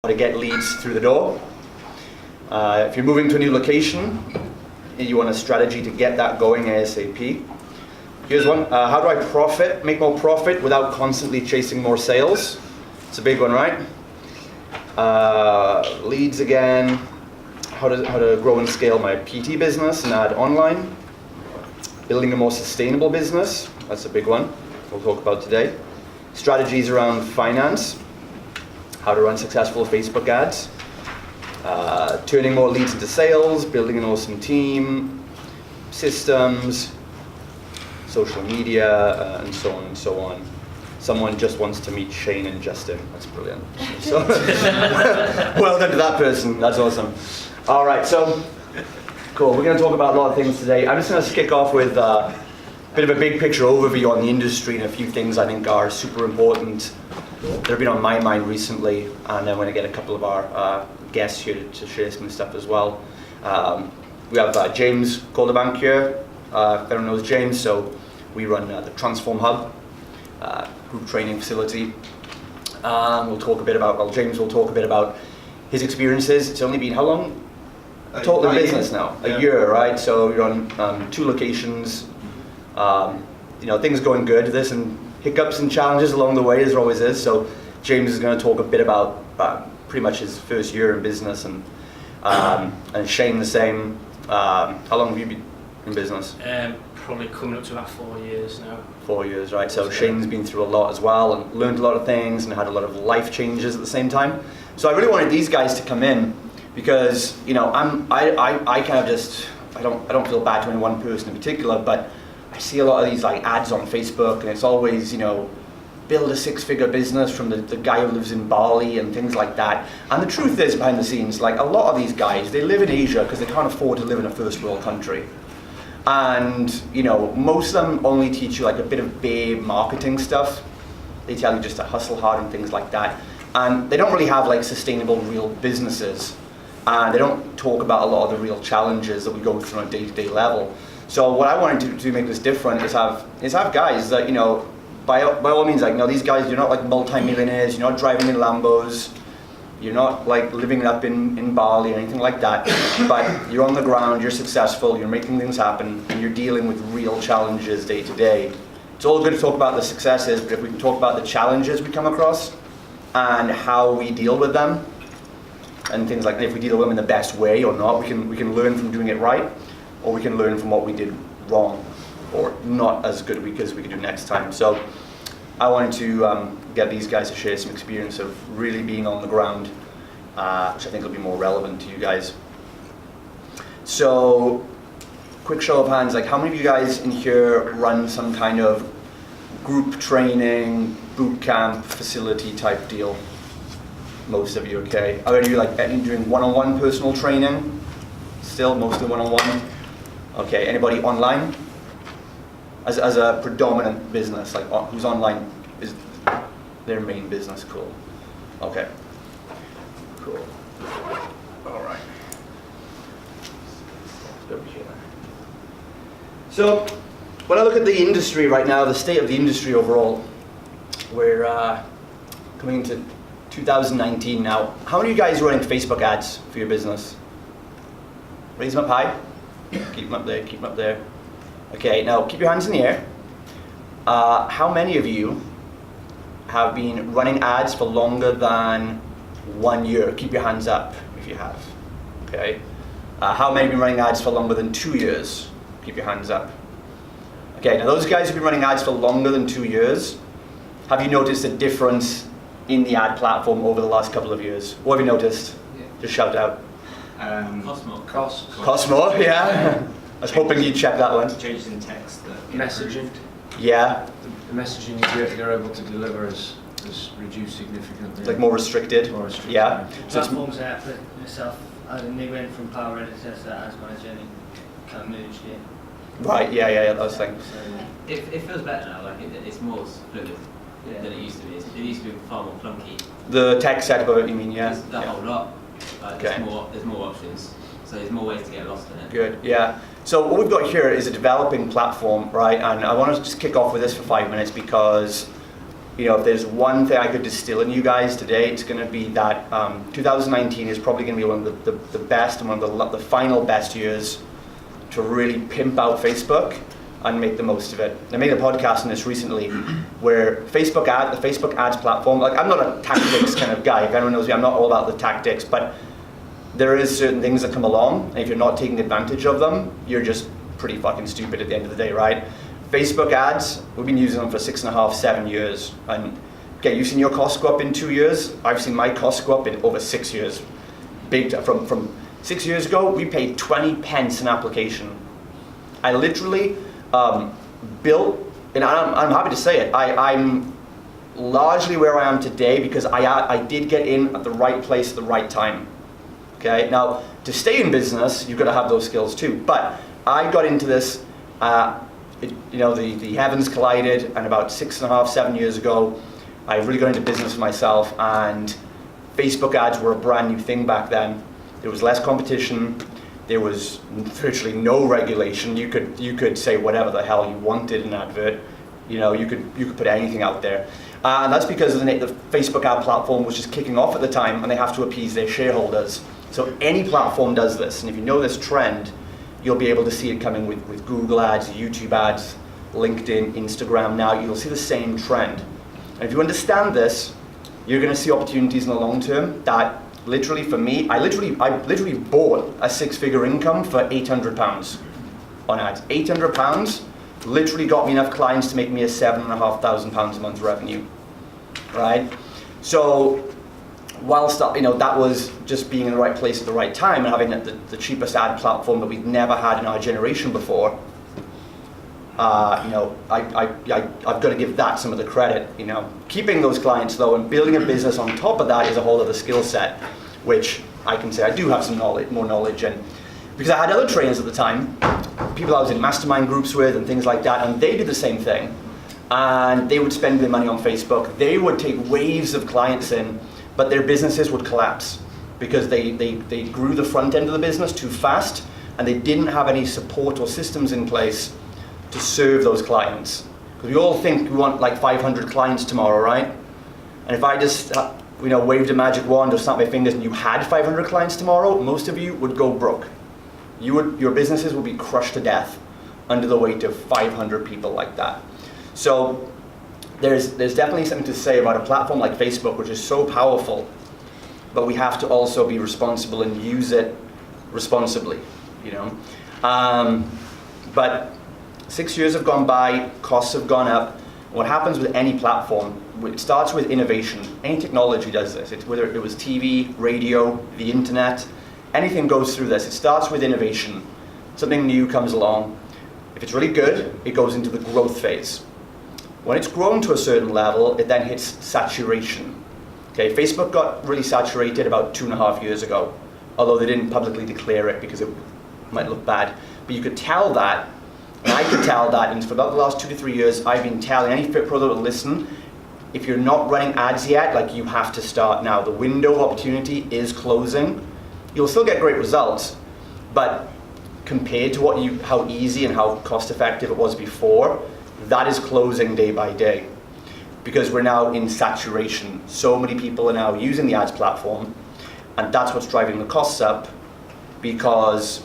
to get leads through the door. If you're moving to a new location, you want a strategy to get that going ASAP. Here's one. How do I make more profit without constantly chasing more sales? It's a big one, right? Leads again. How to grow and scale my PT business and add online. Building a more sustainable business. That's a big one we'll talk about today. Strategies around finance. How to run successful Facebook ads. Turning more leads into sales. Building an awesome team. Systems. Social media, and so on and so on. Someone just wants to meet Shane and Justin. That's brilliant. So, well done to that person. That's awesome. All right, so cool. We're going to talk about a lot of things today. I'm just going to kick off with a bit of a big picture overview on the industry and a few things I think are super important that have been on my mind recently, and then we're going to get a couple of our guests here to share some stuff as well. We have James Calderbank here. If everyone knows James, so we run the Transform Hub group training facility. We'll talk a bit about, well, James will talk a bit about his experiences. It's only been how long? Total business now, a year, right? So you're on 2 locations. Things going good. There's some hiccups and challenges along the way, as there always is. So James is going to talk a bit about pretty much his first year in business, and Shane the same. How long have you been in business? Probably coming up to about 4 years now. 4 years, right? So Shane's been through a lot as well, and learned a lot of things, and had a lot of life changes at the same time. So I really wanted these guys to come in because I kind of just I don't feel bad to any one person in particular, but I see a lot of these like ads on Facebook, and it's always build a 6-figure business from the guy who lives in Bali and things like that. And the truth is, behind the scenes, like a lot of these guys, they live in Asia because they can't afford to live in a first world country. And most of them only teach you like a bit of babe marketing stuff. They tell you just to hustle hard and things like that. And they don't really have like sustainable real businesses. And they don't talk about a lot of the real challenges that we go through on a day-to-day level. So what I wanted to make this different is have guys that by all means, like, these guys, you're not like multi-millionaires, you're not driving in Lambos, you're not like living up in Bali or anything like that, but you're on the ground, you're successful, you're making things happen, and you're dealing with real challenges day to day. It's all good to talk about the successes, but if we can talk about the challenges we come across and how we deal with them, and things like if we deal with them in the best way or not, we can learn from doing it right, or we can learn from what we did wrong or not as good as we could do next time. So I wanted to get these guys to share some experience of really being on the ground, which I think will be more relevant to you guys. So, quick show of hands, like how many of you guys in here run some kind of group training, boot camp, facility type deal? Most of you, okay. Are you like doing one-on-one personal training? Still, mostly one-on-one? Okay, anybody online? As a predominant business, like who's online is their main business? Cool. Okay. Cool. All right. Over here. So, when I look at the industry right now, the state of the industry overall, we're coming into 2019 now. How many of you guys are running Facebook ads for your business? Raise them up high. Keep them up there. Keep them up there. Okay, now keep your hands in the air. How many of you have been running ads for longer than 1 year? Keep your hands up if you have. Okay. How many have been running ads for longer than 2 years? Keep your hands up. Okay, now those guys who've been running ads for longer than 2 years, have you noticed a difference in the ad platform over the last couple of years? What have you noticed? Yeah. Just shout out. Cost more, yeah. I was hoping you'd check that one. Changes in text. Messaging. Yeah. The messaging you're able to deliver is reduced significantly. Like more restricted? More restricted. Yeah. So platforms that for yourself, they went from Power Editor to Ads Manager and kind of merged it. Right, yeah, that was thing. So, it feels better now, like it's more fluid than it used to be. It used to be far more clunky. The tech setup of it, you mean, yeah? Just the whole lot. Okay. There's more options. So there's more ways to get lost in it. Good, yeah. So what we've got here is a developing platform, right? And I want to just kick off with this for 5 minutes because if there's one thing I could distill in you guys today, it's going to be that 2019 is probably going to be one of the best and one of the final best years to really pimp out Facebook and make the most of it. I made a podcast on this recently where the Facebook ads platform, like I'm not a tactics kind of guy. If anyone knows me, I'm not all about the tactics, but there is certain things that come along, and if you're not taking advantage of them, you're just pretty fucking stupid at the end of the day, right? Facebook ads, we've been using them for 6.5, 7 years. And okay, you've seen your costs go up in 2 years. I've seen my costs go up in over 6 years. From 6 years ago, we paid 20 pence an application. I literally built, and I'm happy to say it, I'm largely where I am today because I did get in at the right place at the right time. Okay, now to stay in business, you've got to have those skills too. But I got into this, the heavens collided, and about 6.5, 7 years ago, I really got into business for myself, and Facebook ads were a brand new thing back then. There was less competition. There was virtually no regulation. You could say whatever the hell you wanted in an advert. You could put anything out there. And that's because the Facebook ad platform was just kicking off at the time, and they have to appease their shareholders. So any platform does this, and if you know this trend, you'll be able to see it coming with Google ads, YouTube ads, LinkedIn, Instagram. Now you'll see the same trend. And if you understand this, you're going to see opportunities in the long term that literally for me, I literally bought a 6-figure income for £800 on ads. £800 literally got me enough clients to make me a £7,500 a month revenue, right? So whilst that was just being in the right place at the right time and having the cheapest ad platform that we've never had in our generation before, I've got to give that some of the credit. Keeping those clients though and building a business on top of that is a whole other skill set, which I can say I do have some more knowledge in, because I had other trainers at the time, people I was in mastermind groups with and things like that, and they did the same thing, and they would spend their money on Facebook. They would take waves of clients in, but their businesses would collapse because they grew the front end of the business too fast, and they didn't have any support or systems in place to serve those clients. Because we all think we want like 500 clients tomorrow, right? And if I just waved a magic wand or snapped my fingers and you had 500 clients tomorrow, most of you would go broke. Your businesses would be crushed to death under the weight of 500 people like that. So there's definitely something to say about a platform like Facebook, which is so powerful, but we have to also be responsible and use it responsibly, But 6 years have gone by, costs have gone up. What happens with any platform, it starts with innovation. Any technology does this. Whether it was TV, radio, the internet, anything goes through this. It starts with innovation. Something new comes along. If it's really good, it goes into the growth phase. When it's grown to a certain level, it then hits saturation. Okay, Facebook got really saturated about 2.5 years ago, although they didn't publicly declare it because it might look bad. But you could tell that, and I could tell that, and for about the last 2 to 3 years, I've been telling any Fit Pro that will listen, if you're not running ads yet, you have to start now. The window of opportunity is closing. You'll still get great results, but compared to how easy and how cost effective it was before, that is closing day by day, because we're now in saturation. So many people are now using the ads platform, and that's what's driving the costs up, because,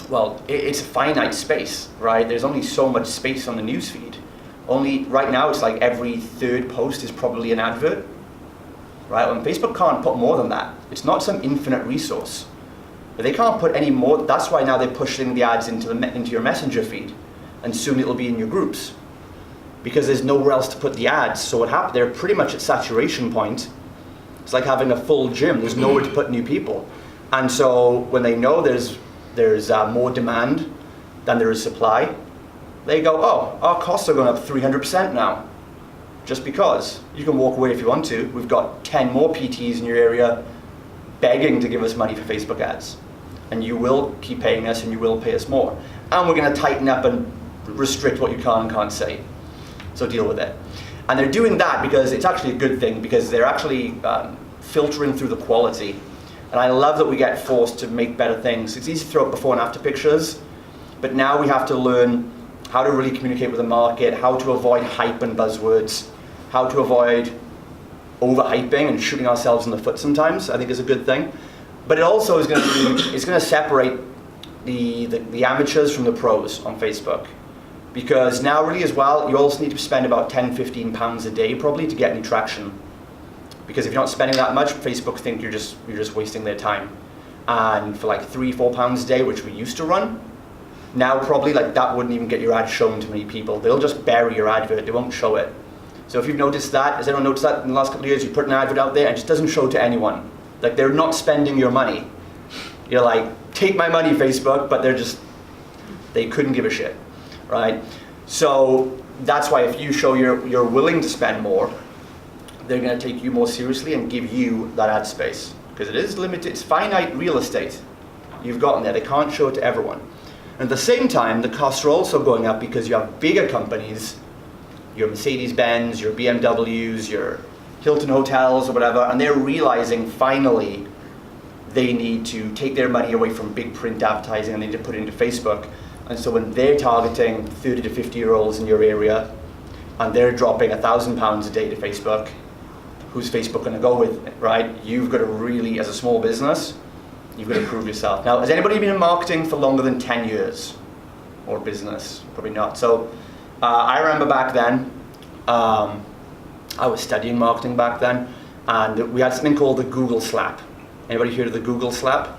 well, it's a finite space, right? There's only so much space on the newsfeed. Right now it's like every third post is probably an advert, right? And Facebook can't put more than that. It's not some infinite resource. But they can't put any more. That's why now they're pushing the ads into your messenger feed, and soon it'll be in your groups, because there's nowhere else to put the ads. So what happened? They're pretty much at saturation point. It's like having a full gym. There's nowhere to put new people, and so when they know there's more demand than there is supply, they go, oh, our costs are going up 300% now. Just because. You can walk away if you want to. We've got 10 more PTs in your area begging to give us money for Facebook ads. And you will keep paying us, and you will pay us more. And we're going to tighten up and restrict what you can and can't say. So deal with it. And they're doing that because it's actually a good thing, because they're actually filtering through the quality. And I love that we get forced to make better things. It's easy to throw up before and after pictures, but now we have to learn how to really communicate with the market, how to avoid hype and buzzwords, how to avoid overhyping and shooting ourselves in the foot sometimes, I think is a good thing. But it also is going to separate the amateurs from the pros on Facebook. Because now really as well, you also need to spend about 10-15 pounds a day probably to get any traction. Because if you're not spending that much, Facebook think you're just wasting their time. And for like £3-4 pounds a day, which we used to run, now probably like that wouldn't even get your ad shown to many people. They'll just bury your advert, they won't show it. So if you've noticed that, has anyone noticed that in the last couple of years, you put an advert out there and it just doesn't show to anyone. Like they're not spending your money. You're like, take my money, Facebook, but they couldn't give a shit, right? So that's why if you show you're willing to spend more, they're going to take you more seriously and give you that ad space. Because it is limited, it's finite real estate you've got in there. They can't show it to everyone. And at the same time, the costs are also going up because you have bigger companies, your Mercedes-Benz, your BMWs, your Hilton hotels or whatever, and they're realizing finally they need to take their money away from big print advertising and they need to put it into Facebook. And so when they're targeting 30 to 50-year-olds in your area and they're dropping £1,000 a day to Facebook, who's Facebook going to go with, right? You've got to really, as a small business, you've got to prove yourself. Now, has anybody been in marketing for longer than 10 years? Or business? Probably not. So I remember back then, I was studying marketing back then, and we had something called the Google Slap. Anybody heard of the Google Slap?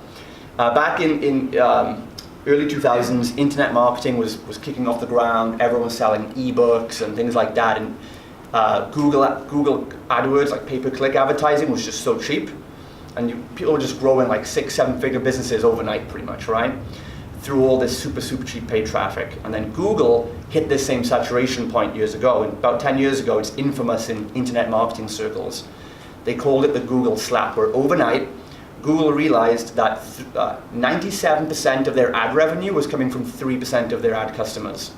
Back in early 2000s, internet marketing was kicking off the ground. Everyone was selling ebooks and things like that. And Google AdWords, like pay-per-click advertising, was just so cheap. And people were just growing like 6-7 figure businesses overnight pretty much, right? Through all this super cheap paid traffic. And then Google hit this same saturation point years ago. And about 10 years ago, it's infamous in internet marketing circles. They called it the Google Slap, where overnight, Google realized that 97% of their ad revenue was coming from 3% of their ad customers.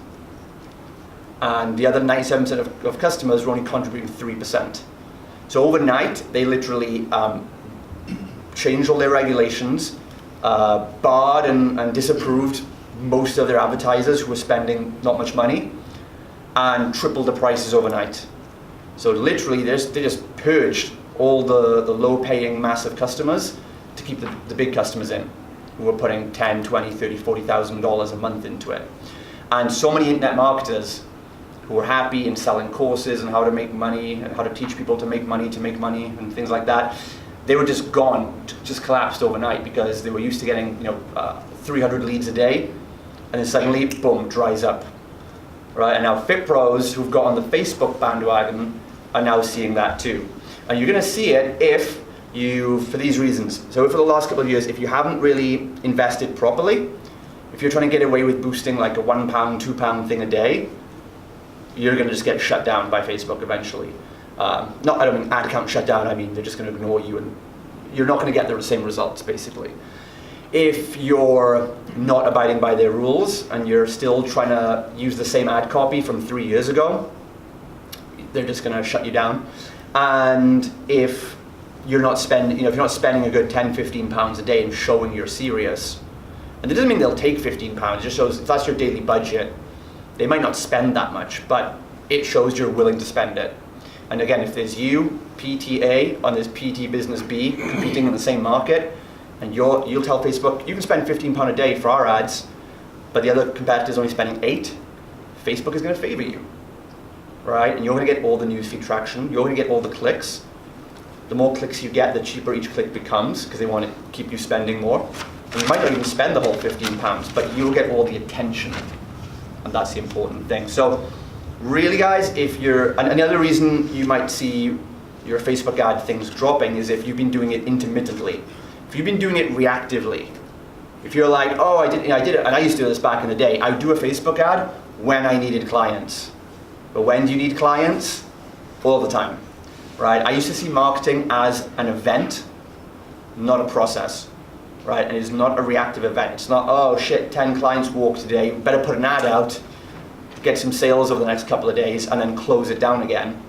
And the other 97% of customers were only contributing 3%. So overnight, they literally changed all their regulations, barred and disapproved most of their advertisers who were spending not much money, and tripled the prices overnight. So literally, they just purged all the low-paying massive customers to keep the big customers in, who were putting $10,000, $20,000, $30,000, $40,000 a month into it. And so many internet marketers who were happy in selling courses and how to make money and how to teach people to make money and things like that, they were just gone, just collapsed overnight because they were used to getting 300 leads a day, and then suddenly, boom, dries up. Right? And now Fit Pros who've got on the Facebook bandwagon are now seeing that too. And you're going to see it if you, for these reasons. So for the last couple of years, if you haven't really invested properly, if you're trying to get away with boosting like a £1, £2 thing a day, you're going to just get shut down by Facebook eventually. I don't mean ad account shut down, I mean they're just going to ignore you and you're not going to get the same results basically. If you're not abiding by their rules and you're still trying to use the same ad copy from 3 years ago, they're just going to shut you down. And if you're not spending, if you're not spending a good £10-15 a day and showing you're serious, and it doesn't mean they'll take £15, it just shows if that's your daily budget, they might not spend that much, but it shows you're willing to spend it. And again, if there's you, PT-A, and there's PT Business B competing in the same market, and you'll tell Facebook, you can spend £15 a day for our ads, but the other competitor's only spending $8, Facebook is going to favor you, right? And you're going to get all the newsfeed traction, you're going to get all the clicks. The more clicks you get, the cheaper each click becomes, because they want to keep you spending more. And you might not even spend the whole £15, but you'll get all the attention, and that's the important thing. So really guys, if you're, and the other reason you might see your Facebook ad things dropping is if you've been doing it intermittently. If you've been doing it reactively, if you're like, oh, I did it, and I used to do this back in the day, I would do a Facebook ad when I needed clients. But when do you need clients? All the time, right? I used to see marketing as an event, not a process, right? And it's not a reactive event. It's not, oh shit, 10 clients walked today, better put an ad out, get some sales over the next couple of days, and then close it down again.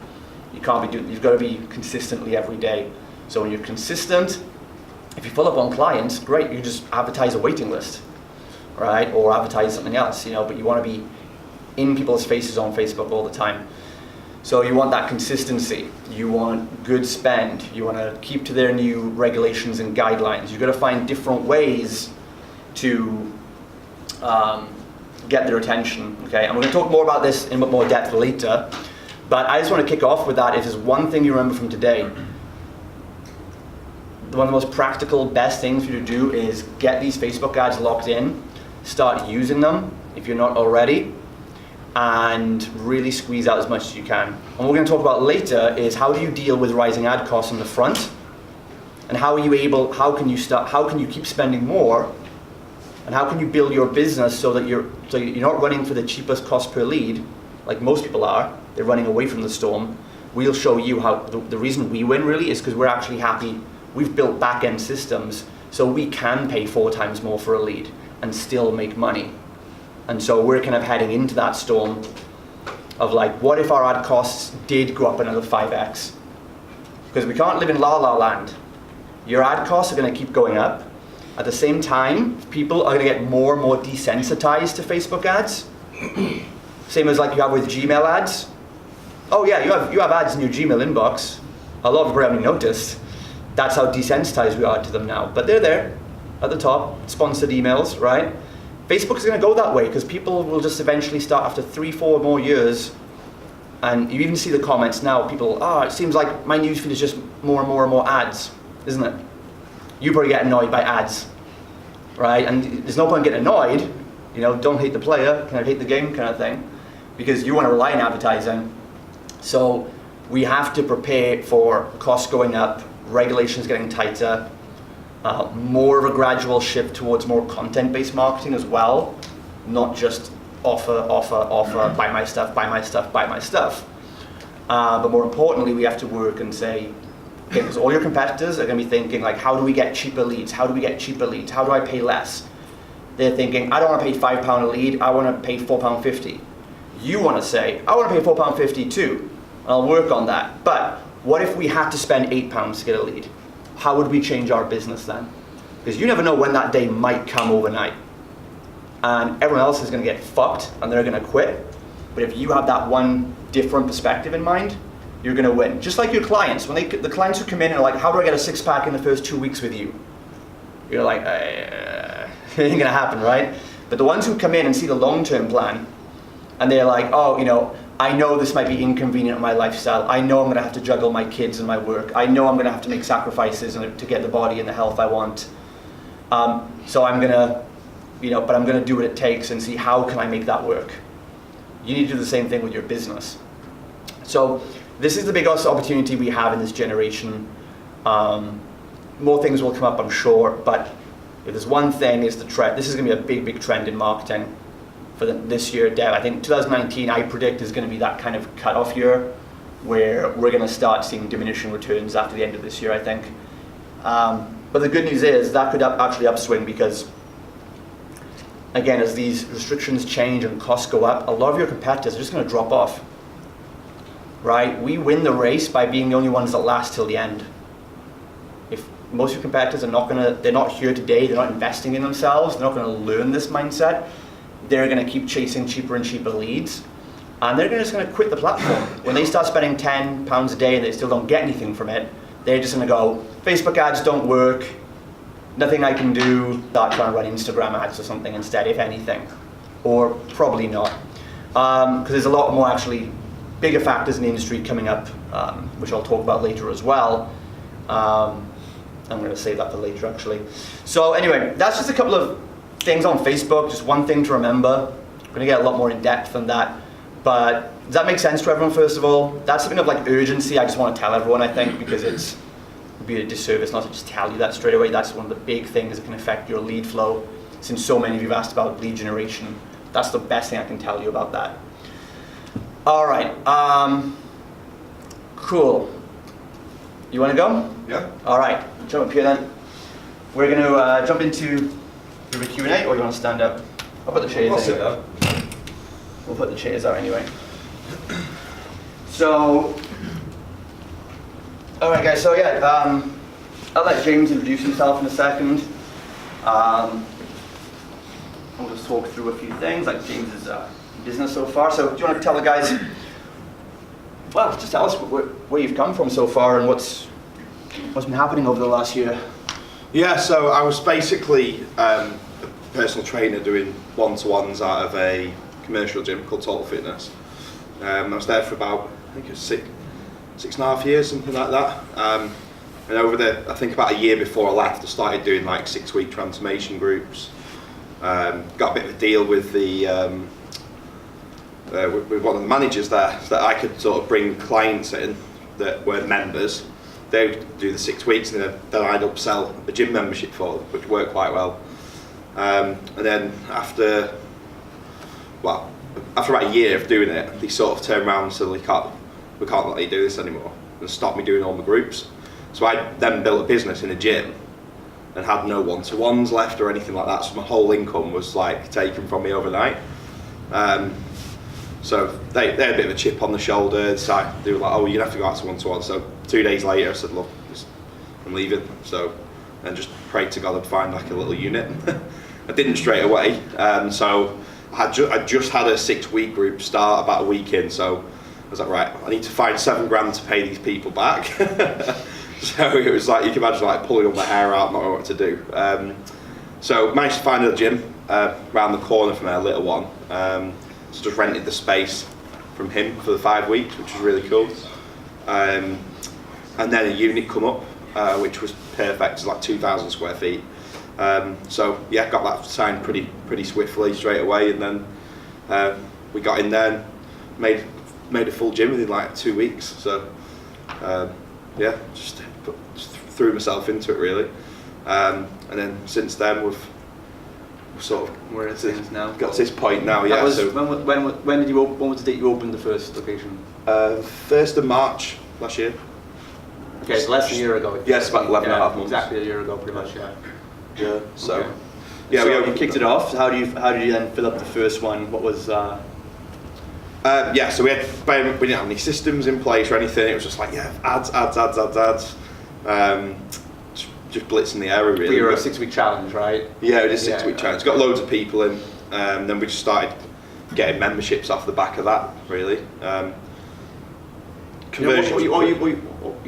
You can't be doing, you've got to be consistently every day. So when you're consistent, if you follow up on clients, great, you can just advertise a waiting list, right? Or advertise something else, but you want to be in people's faces on Facebook all the time. So you want that consistency, you want good spend, you want to keep to their new regulations and guidelines. You've got to find different ways to get their attention, okay? And we're going to talk more about this in more depth later, but I just want to kick off with that. If there's one thing you remember from today, one of the most practical, best things for you to do is get these Facebook ads locked in, start using them if you're not already, and really squeeze out as much as you can. And what we're going to talk about later is how do you deal with rising ad costs on the front, and how can you keep spending more, and how can you build your business so that you're not running for the cheapest cost per lead, like most people are. They're running away from the storm. We'll show you how the reason we win really is because we're actually happy. We've built back-end systems so we can pay 4 times more for a lead and still make money. And so we're kind of heading into that storm of like, what if our ad costs did go up another 5x? Because we can't live in la-la land. Your ad costs are going to keep going up. At the same time, people are going to get more and more desensitized to Facebook ads. Same as like you have with Gmail ads. Oh yeah, you have ads in your Gmail inbox. A lot of people haven't noticed. That's how desensitized we are to them now. But they're there at the top, sponsored emails, right? Facebook is going to go that way because people will just eventually start after 3-4 more years. And you even see the comments now, people, it seems like my newsfeed is just more and more and more ads, isn't it? You probably get annoyed by ads, right? And there's no point getting annoyed, don't hate the player, kind of hate the game kind of thing, because you want to rely on advertising. So we have to prepare for costs going up, regulations getting tighter, more of a gradual shift towards more content-based marketing as well, not just offer, buy my stuff. But more importantly, we have to work and say, okay, because all your competitors are going to be thinking like, how do we get cheaper leads? How do we get cheaper leads? How do I pay less? They're thinking, I don't want to pay £5 a lead, I want to pay £4.50. You want to say, I want to pay £4.50 too, and I'll work on that. But what if we had to spend £8 to get a lead? How would we change our business then? Because you never know when that day might come overnight. And everyone else is going to get fucked and they're going to quit. But if you have that one different perspective in mind, you're going to win. Just like your clients. When the clients who come in and are like, how do I get a 6-pack in the first 2 weeks with you? You're like, it ain't going to happen, right? But the ones who come in and see the long-term plan, and they're like, I know this might be inconvenient in my lifestyle. I know I'm going to have to juggle my kids and my work. I know I'm going to have to make sacrifices to get the body and the health I want. So I'm going to, but I'm going to do what it takes and see how can I make that work. You need to do the same thing with your business. So this is the biggest opportunity we have in this generation. More things will come up, I'm sure, but if there's one thing is the trend. This is going to be a big, big trend in marketing for this year, Dev. I think 2019, I predict, is going to be that kind of cutoff year where we're going to start seeing diminishing returns after the end of this year, I think. But the good news is that could actually upswing because, again, as these restrictions change and costs go up, a lot of your competitors are just going to drop off, right? We win the race by being the only ones that last till the end. If most of your competitors they're not here today, they're not investing in themselves, they're not going to learn this mindset, they're going to keep chasing cheaper and cheaper leads, and they're just going to quit the platform. When they start spending £10 a day and they still don't get anything from it, they're just going to go, Facebook ads don't work, nothing I can do, start trying to run Instagram ads or something instead, if anything. Or probably not. Because there's a lot more actually bigger factors in the industry coming up, which I'll talk about later as well. I'm going to save that for later actually. So anyway, that's just a couple of things on Facebook, just one thing to remember. I'm going to get a lot more in depth than that. But does that make sense to everyone, first of all? That's something of like urgency I just want to tell everyone, I think, because it would be a disservice not to just tell you that straight away. That's one of the big things that can affect your lead flow. Since so many of you have asked about lead generation, that's the best thing I can tell you about that. All right, cool. You want to go? Yeah. All right, jump up here then. We're going to jump into the Q&A, or you want to stand up? I'll put the chairs I'll in. sit down. We'll put the chairs out anyway. So, all right, guys. So yeah, I'll let James introduce himself in a second. I'll just talk through a few things, like James's business so far. So, do you want to tell the guys well, just tell us where you've come from so far and what's been happening over the last year. Yeah, so I was basically a personal trainer doing one-to-ones out of a commercial gym called Total Fitness. I was there for about, I think it was six and a half years, something like that. And I think about a year before I left, I started doing like 6-week transformation groups. Got a bit of a deal with with one of the managers there, so that I could sort of bring clients in that weren't members. They would do the 6 weeks, and then I'd upsell a gym membership for them, which worked quite well. And then after about a year of doing it, they sort of turned around and said, we can't let you do this anymore, and stopped me doing all my groups. So I then built a business in a gym and had no one-to-ones left or anything like that, so my whole income was like taken from me overnight. So they had a bit of a chip on the shoulder, so they were like, oh, you'd have to go out to one-to-one. So 2 days later I said, look, I'm leaving. So, and just prayed to God I'd find like a little unit. I didn't straight away, so I just had a 6-week group start about a week in, so I was like, right, I need to find $7,000 to pay these people back. So it was like, you can imagine like pulling all my hair out, not knowing what to do. So managed to find a gym around the corner from our little one. So just rented the space from him for the 5 weeks, which was really cool. And then a unit come up, which was perfect, it's like 2,000 square feet. So yeah, got that signed pretty swiftly straight away, and then we got in there and made a full gym within like 2 weeks. So yeah, just threw myself into it really, and then since then we've sort of Where it's things now. got to this point now. Yeah. That was, so when was the date you opened the first location? 1st of March last year. Okay, so less than a year ago. Yes, about 11 and a half months. Exactly a year ago, pretty much. Yeah. Yeah. So Okay. yeah, So we you kicked it off. How did you then fill up the first one? What was? yeah, so we didn't have any systems in place or anything. It was just like, yeah, ads. Just blitzing the area really. For your 6-week challenge, right? Yeah, it is a 6-week Yeah. challenge. Got loads of people in. Then we just started getting memberships off the back of that, really. Conversion. You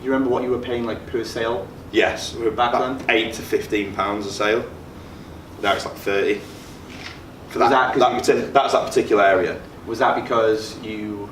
remember what you were paying like per sale? Yes, we were Back about then? £8 to £15 a sale. Now it's like 30. For Was that 'cause that's that particular area. Was that because you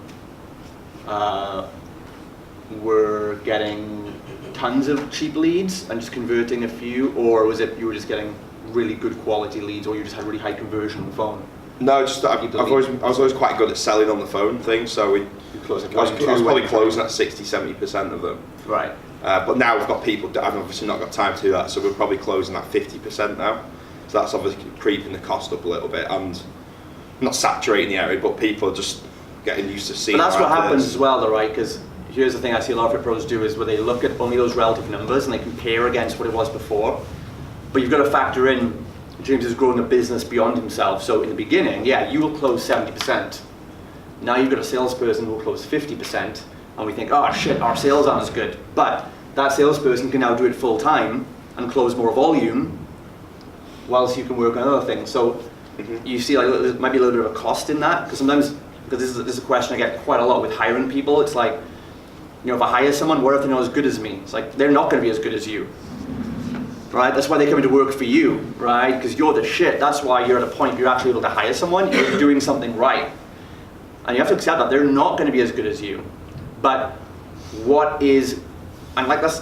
were getting tons of cheap leads and just converting a few, or was it you were just getting really good quality leads, or you just had really high conversion on the phone? No, just I was always quite good at selling on the phone things, so I was probably closing at 60-70% of them. Right. But now we've got people that I've obviously not got time to do that, so we're probably closing at 50% now. So that's obviously creeping the cost up a little bit and not saturating the area, but people are just getting used to seeing. But that's our what happens adverts. as well, though, right? Because here's the thing I see a lot of fit pros do is where they look at only those relative numbers and they compare against what it was before. But you've got to factor in James is growing a business beyond himself. So in the beginning, yeah, you will close 70%. Now you've got a salesperson who will close 50%, and we think, oh shit, our sales aren't as good. But that salesperson can now do it full time and close more volume, whilst you can work on other things. So you see, like, there might be a little bit of a cost in that, because sometimes, because this is a question I get quite a lot with hiring people. It's like, you know, if I hire someone, what if they're not as good as me? It's like, they're not going to be as good as you. Right? That's why they come into work for you, right? Because you're the shit. That's why you're at a point you're actually able to hire someone. You're doing something right. And you have to accept that they're not going to be as good as you. But what is, and like that's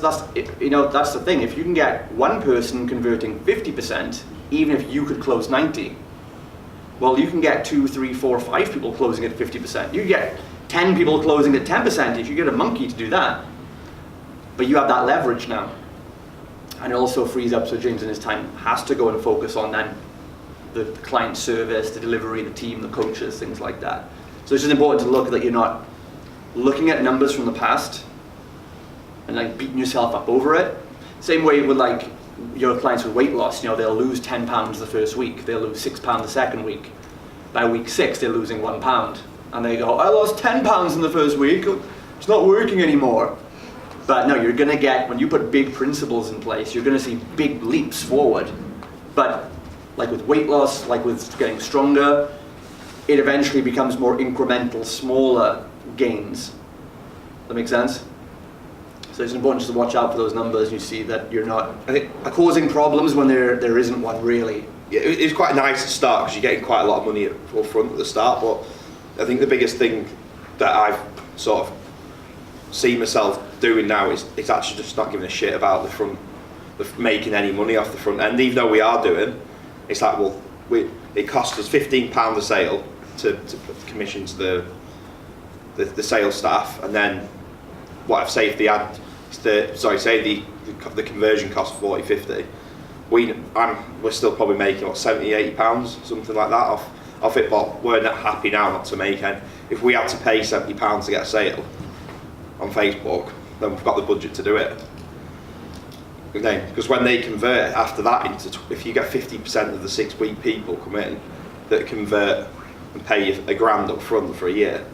you know, that's the thing. If you can get one person converting 50%, even if you could close 90, well, you can get 2, 3, 4, 5 people closing at 50%. You get 10 people closing at 10% if you get a monkey to do that. But you have that leverage now. And it also frees up, so James in his time has to go and focus on then the client service, the delivery, the team, the coaches, things like that. So it's just important to look that you're not looking at numbers from the past and like beating yourself up over it. Same way with like your clients with weight loss, you know, they'll lose 10 pounds the first week, they'll lose 6 pounds the second week. By week 6, they're losing 1 pound. And they go, I lost 10 pounds in the first week, it's not working anymore. But no, you're gonna get, when you put big principles in place, you're gonna see big leaps forward. But like with weight loss, like with getting stronger, it eventually becomes more incremental, smaller gains. That makes sense? So it's important just to watch out for those numbers. You see that you're not causing problems when there isn't one really. Yeah, it's quite nice to start because you're getting quite a lot of money up front at the start, but I think the biggest thing that I've sort of seen myself doing now is it's actually just not giving a shit about making any money off the front end. Even though we are doing, it's like, well, it costs us £15 a sale to put the commission to the sales staff, and then what I've saved the ad, say the conversion cost 40, 50. We're still probably making what, 70, 80 pounds, something like that off it, but we're not happy now not to make any. If we had to pay £70 to get a sale on Facebook, then we've got the budget to do it. Because when they convert after that if you get 50% of the 6-week people come in that convert and pay you £1,000 up front for a year,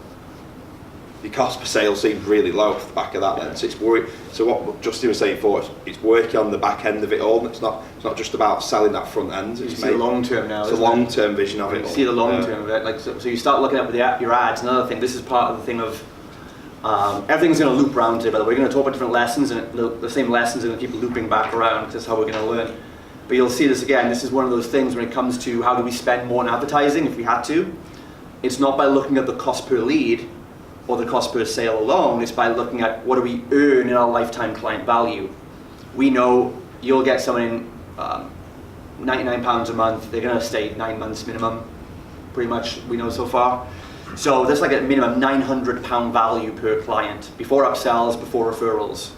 the cost per sale seems really low off the back of that. Then so what Justin was saying before, it's working on the back end of it all, and it's not just about selling that front end. You see the long term now. It's a long term vision of it. You see the long term of it. Like so you start looking at your ads. Another thing. This is part of the thing of everything's going to loop around today. By the way, we're going to talk about different lessons, and the same lessons are going to keep looping back around. That's how we're going to learn. But you'll see this again. This is one of those things when it comes to how do we spend more on advertising if we had to. It's not by looking at the cost per lead or the cost per sale alone. It's by looking at what do we earn in our lifetime client value. We know you'll get someone in £99 a month. They're going to stay 9 months minimum, pretty much we know so far. So that's like a minimum £900 value per client before upsells, before referrals.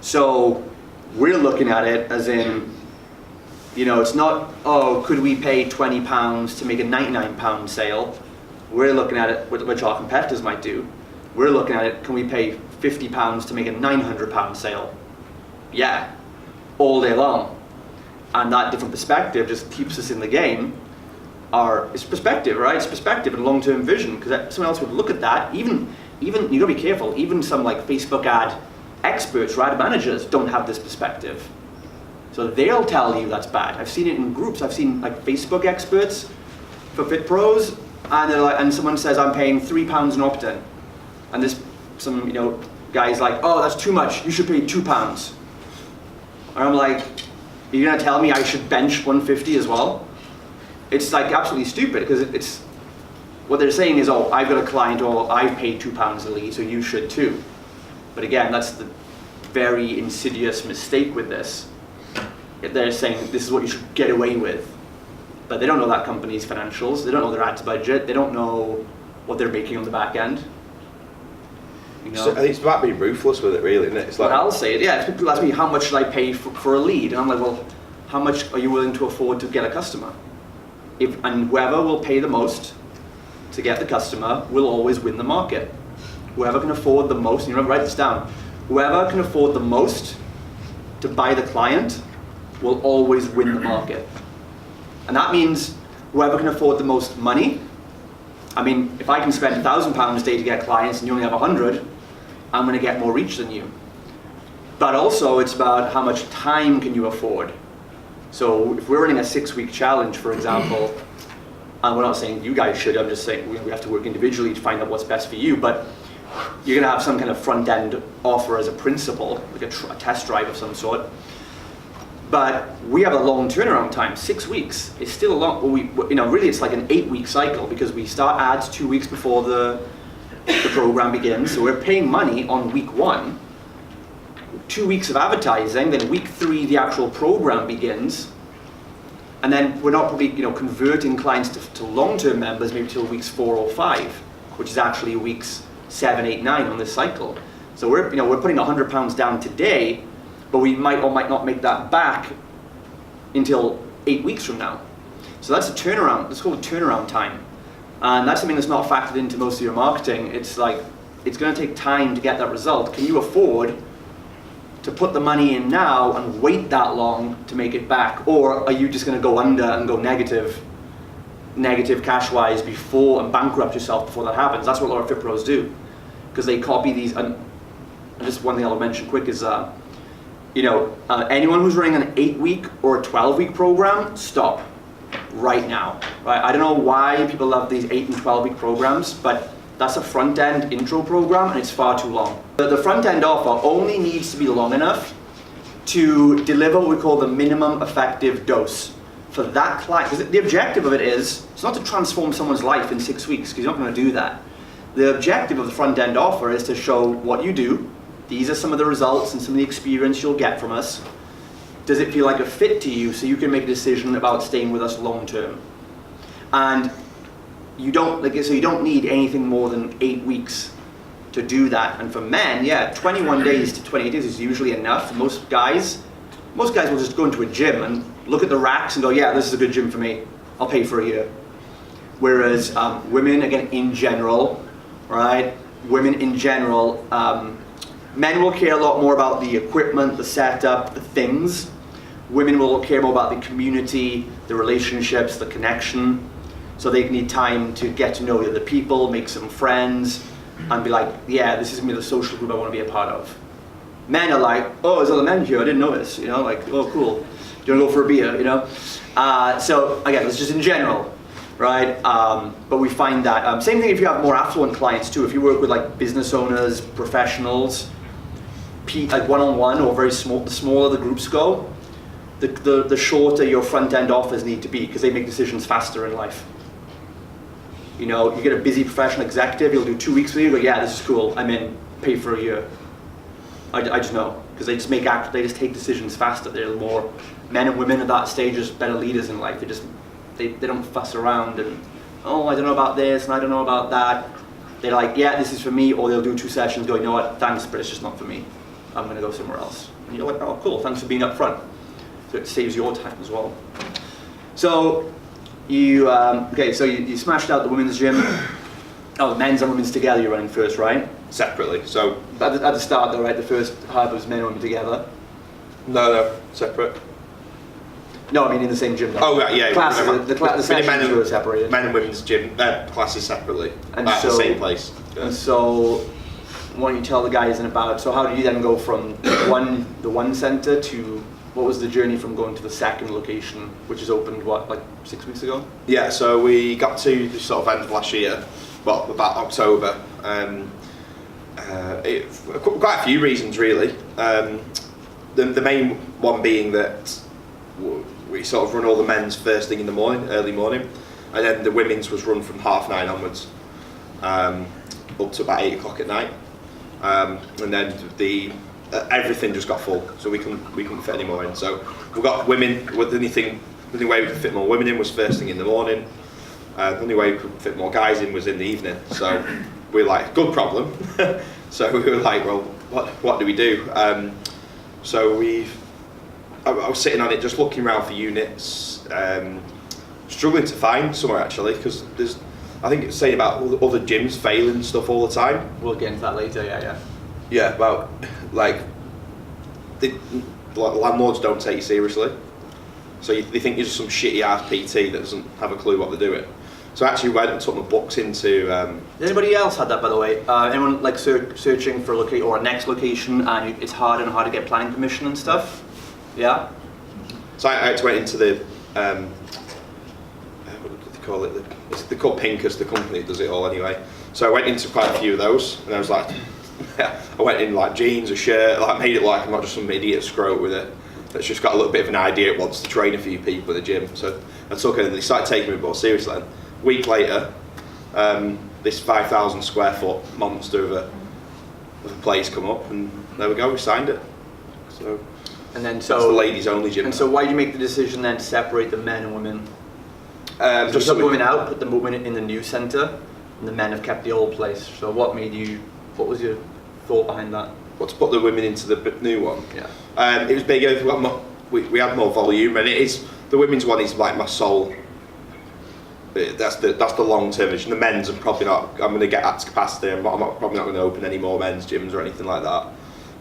So we're looking at it as in, it's not, oh, could we pay £20 to make a £99 sale? We're looking at it, which our competitors might do. We're looking at it, can we pay £50 to make a £900 sale? Yeah, all day long. And that different perspective just keeps us in the game. It's perspective, right? It's perspective and long-term vision, because someone else would look at that. Even you gotta be careful, even some like Facebook ad experts or ad managers don't have this perspective. So they'll tell you that's bad. I've seen it in groups. I've seen like Facebook experts for Fit Pros, and someone says I'm paying £3 an opt-in, and some guy's like, oh, that's too much. You should pay £2. And I'm like, you're gonna tell me I should bench 150 as well? It's like absolutely stupid, because it's what they're saying is, oh, I've got a client, or I've paid £2 a lead, so you should too. But again, that's the very insidious mistake with this. They're saying this is what you should get away with. But they don't know that company's financials, they don't know their ads budget, they don't know what they're making on the back end. So I think it's about being ruthless with it, really, isn't it? It's like, but I'll say it, yeah. People ask me, how much should I pay for a lead? And I'm like, well, how much are you willing to afford to get a customer? And whoever will pay the most to get the customer will always win the market. Whoever can afford the most, and you remember, write this down, whoever can afford the most to buy the client will always win the market. And that means whoever can afford the most money. I mean, if I can spend £1,000 a day to get clients and you only have 100, I'm going to get more reach than you. But also it's about how much time can you afford. So if we're running a 6-week challenge, for example, and we're not saying you guys should, I'm just saying we have to work individually to find out what's best for you, but you're going to have some kind of front-end offer as a principle, like a test drive of some sort. But we have a long turnaround time, 6 weeks. It's still a long, really it's like an 8-week cycle, because we start ads 2 weeks before the program begins. So we're paying money on week 1, 2 weeks of advertising, then week 3 the actual program begins. And then we're not probably converting clients to long-term members maybe till weeks 4 or 5, which is actually weeks 7, 8, 9 on this cycle. So we're putting £100 down today, but we might or might not make that back until 8 weeks from now. So that's a turnaround. It's called a turnaround time, and that's something that's not factored into most of your marketing. It's like it's going to take time to get that result. Can you afford to put the money in now and wait that long to make it back, or are you just going to go under and go negative cash-wise before and bankrupt yourself before that happens? That's what a lot of Fit Pros do, because they copy these. And just one thing I'll mention quick is. Anyone who's running an 8-week or a 12-week program, stop right now. Right? I don't know why people love these 8 and 12-week programs, but That's a front-end intro program, and it's far too long. The front-end offer only needs to be long enough to deliver what we call the minimum effective dose for that client. Because the objective of it is, it's not to transform someone's life in 6 weeks, because you're not going to do that. The objective of the front-end offer is to show what you do. These are some of the results and some of the experience you'll get from us. Does it feel like a fit to you so you can make a decision about staying with us long-term? And you don't need anything more than 8 weeks to do that. And for men, 21 days to 28 days is usually enough. Most guys will just go into a gym and look at the racks and go, yeah, this is a good gym for me. I'll pay for a year. Whereas women, again, in general, right? Women in general, men will care a lot more about the equipment, the setup, the things. Women will care more about the community, the relationships, the connection. So they need time to get to know the other people, make some friends, and be like, yeah, this is gonna be the social group I want to be a part of. Men are like, oh, there's other men here, I didn't know this, you know, like, oh, cool. Do you want to go for a beer, you know? So again, it's just in general, right? But we find that, same thing if you have more affluent clients too. If you work with like business owners, professionals, like one-on-one or very small, the smaller the groups go, the shorter your front-end offers need to be, because they make decisions faster in life. You know, you get a busy professional executive, you'll do 2 weeks with you, go, yeah, this is cool, I'm in, pay for a year. I just know, because they just take decisions faster. They're more, men and women at that stage are better leaders in life. They don't fuss around and, oh, I don't know about this and I don't know about that. They're like, yeah, this is for me, or they'll do 2 sessions, go, you know what, thanks, but it's just not for me. I'm gonna go somewhere else. And you're like, oh, cool, thanks for being up front. So it saves your time as well. So you smashed out the women's gym. Oh, the men's and women's together you're running first, right? Separately. So at the start though, right? The first half was men and women together. no, separate. No, I mean in the same gym. Though. Oh right, yeah. Classes, the sessions were separated. Men and women's gym classes separately, And at the so- same place. Yeah. And so, why don't you tell the guys in about? So how do you then go from the one center to what was the journey from going to the second location, which is opened what, like 6 weeks ago? Yeah, so we got to the sort of end of last year, well, about October. Quite a few reasons really. The main one being that we sort of run all the men's first thing in the morning, early morning, and then the women's was run from 9:30 onwards, up to about 8 o'clock at night, and then everything just got full, so we couldn't fit any more in. So we got women. The only way we could fit more women in was first thing in the morning. The only way we could fit more guys in was in the evening. So we were like, good problem. So we were like, well, what do we do? So I was sitting on it, just looking around for units, struggling to find somewhere actually, because I think it's saying about other gyms failing and stuff all the time. We'll get into that later. Yeah. Yeah, well, like, the landlords don't take you seriously. So they think you're just some shitty ass PT that doesn't have a clue what they're doing. So I actually went and took my books into... Has anybody else had that, by the way? Anyone like searching for a location or a next location, and it's hard to get planning permission and stuff? Yeah? So I actually went into the... what do they call it? They're called Pinkers, the company that does it all anyway. So I went into quite a few of those, and I was like... I went in like jeans, a shirt, like made it like I'm not just some idiot scrote with it that's just got a little bit of an idea it wants to train a few people at the gym. So I took it and they started taking me more seriously. A week later, this 5,000 square foot monster of a place come up, and there we go, we signed it. So that's the ladies only gym. And so why did you make the decision then to separate the men and women? Just took so the women out, put the women in the new centre, and the men have kept the old place. So what was your thought behind that? What, to put the women into the new one? Yeah. It was bigger. We had more volume, and it is the women's one is like my soul. That's the long term vision. The men's are probably not. I'm going to get that to capacity. I'm probably not going to open any more men's gyms or anything like that.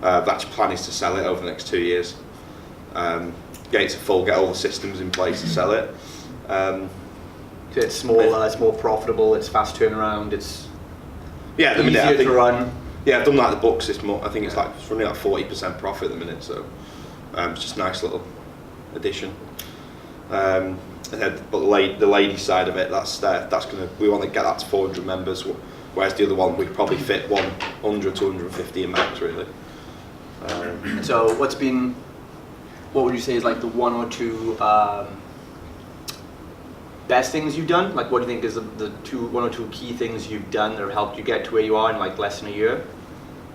That's plan is to sell it over the next 2 years. Get it to full, get all the systems in place to sell it. It's smaller, it's more profitable, it's fast turnaround, it's easier to run. Yeah, I've done like the books this month. I think it's running like 40% profit at the minute, so it's just a nice little addition. And then, but the lady side of it, we want to get that to 400 members. whereas the other one we could probably fit 100 to 150 in max really. So what would you say is like the one or two best things you've done? Like what do you think is the one or two key things you've done that have helped you get to where you are in like less than a year?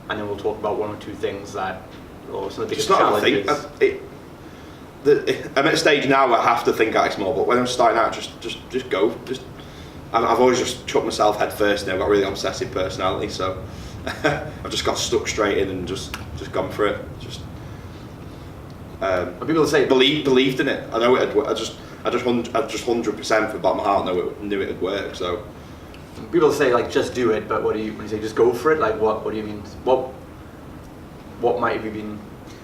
And then we'll talk about one or two things that, or some of the biggest challenges. I'm at a stage now where I have to think out small, but when I'm starting out, just go. I've always just chucked myself head first now. I've got a really obsessive personality, so I've just got stuck straight in and just gone for it. But people say believed in it. I know it. I just 100% from the bottom of my heart knew it would work. So people say like just do it, but when you say just go for it, like what do you mean? What might have you been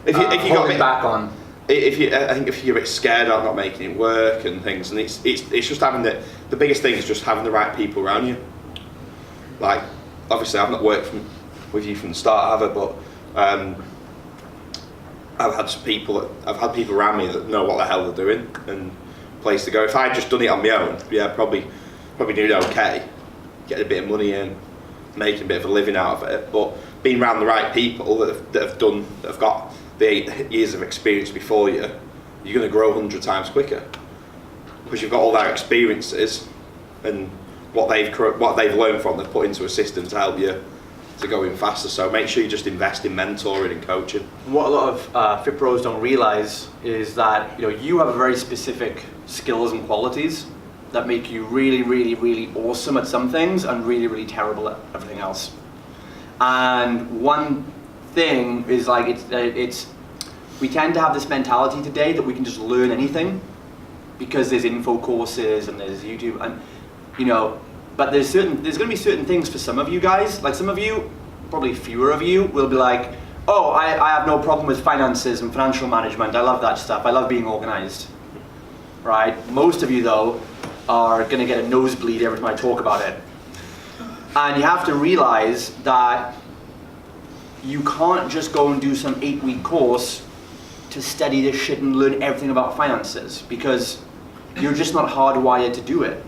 if you got holding back on? I think if you're a bit scared about not making it work and things, and it's just having the biggest thing is just having the right people around you. Like obviously I've not worked with you from the start, have I? But I've had people around me that know what the hell they're doing and place to go. If I had just done it on my own, yeah, probably doing okay, getting a bit of money in, making a bit of a living out of it. But being around the right people that have got the 8 years of experience before you, you're going to grow 100 times quicker because you've got all their experiences and what they've learned from, they've put into a system to help you to go in faster. So make sure you just invest in mentoring and coaching. What a lot of fit pros don't realize is that you have a very specific skills and qualities that make you really, really, really awesome at some things and really, really terrible at everything else. And one thing is like we tend to have this mentality today that we can just learn anything because there's info courses and there's YouTube and but there's going to be certain things for some of you guys. Like some of you, probably fewer of you, will be like, oh, I have no problem with finances and financial management. I love that stuff. I love being organized. Right? Most of you though are going to get a nosebleed every time I talk about it. And you have to realize that you can't just go and do some 8-week course to study this shit and learn everything about finances because you're just not hardwired to do it.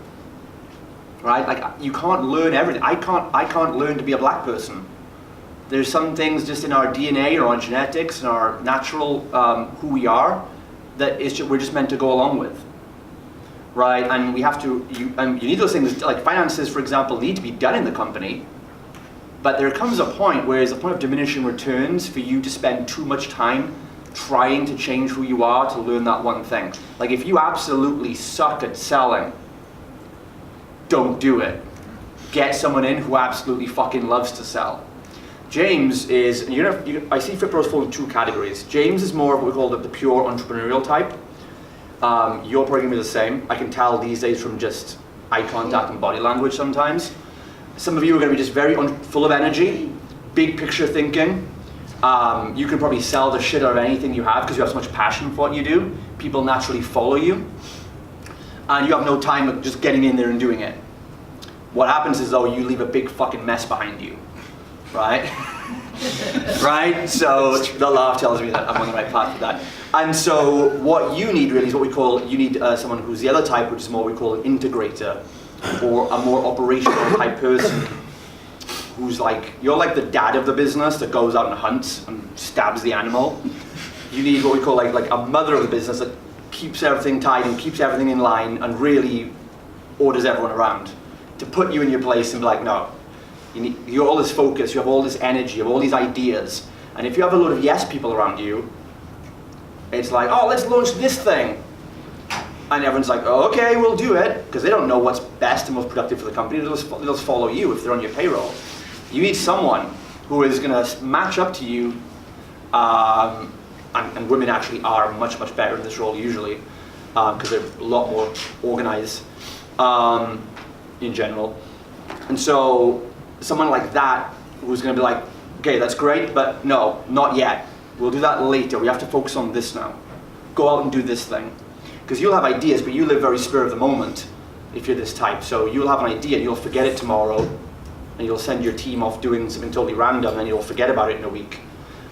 Right? Like you can't learn everything. I can't learn to be a black person. There's some things just in our DNA or our genetics and our natural who we are that we're just meant to go along with. Right? And you need those things like finances, for example, need to be done in the company. But there comes a point where it's a point of diminishing returns for you to spend too much time trying to change who you are to learn that one thing. Like if you absolutely suck at selling, don't do it. Get someone in who absolutely fucking loves to sell. James is, I see fit pros fall in two categories. James is more of what we call the pure entrepreneurial type. You're probably going to be the same. I can tell these days from just eye contact and body language sometimes. Some of you are going to be just very full of energy, big picture thinking. You can probably sell the shit out of anything you have because you have so much passion for what you do. People naturally follow you. And you have no time of just getting in there and doing it. What happens is though, you leave a big fucking mess behind you. Right? Right? So the laugh tells me that I'm on the right path for that. And so what you need really is what we call, you need someone who's the other type, which is more we call an integrator, or a more operational type person who's like, you're like the dad of the business that goes out and hunts and stabs the animal. You need what we call like a mother of the business that keeps everything tight and keeps everything in line and really orders everyone around to put you in your place and be like, no, you have all this focus, you have all this energy, you have all these ideas. And if you have a lot of yes people around you, it's like, oh, let's launch this thing. And everyone's like, oh, okay, we'll do it. Because they don't know what's best and most productive for the company. They'll just follow you if they're on your payroll. You need someone who is going to match up to you. And women actually are much, much better in this role usually. Because they're a lot more organized in general. And so someone like that who's going to be like, okay, that's great, but no, not yet. We'll do that later. We have to focus on this now. Go out and do this thing. Because you'll have ideas, but you live very spur of the moment if you're this type. So you'll have an idea and you'll forget it tomorrow, and you'll send your team off doing something totally random and you'll forget about it in a week.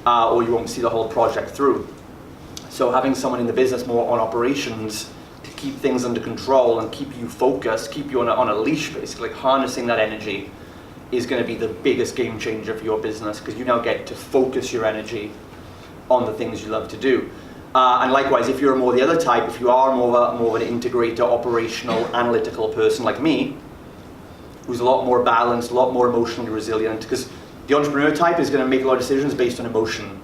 Or you won't see the whole project through. So having someone in the business more on operations to keep things under control and keep you focused, keep you on a leash basically, like harnessing that energy is going to be the biggest game changer for your business, because you now get to focus your energy on the things you love to do. And likewise, if you're more the other type, if you are more of an integrator, operational, analytical person like me, who's a lot more balanced, a lot more emotionally resilient, because the entrepreneur type is going to make a lot of decisions based on emotion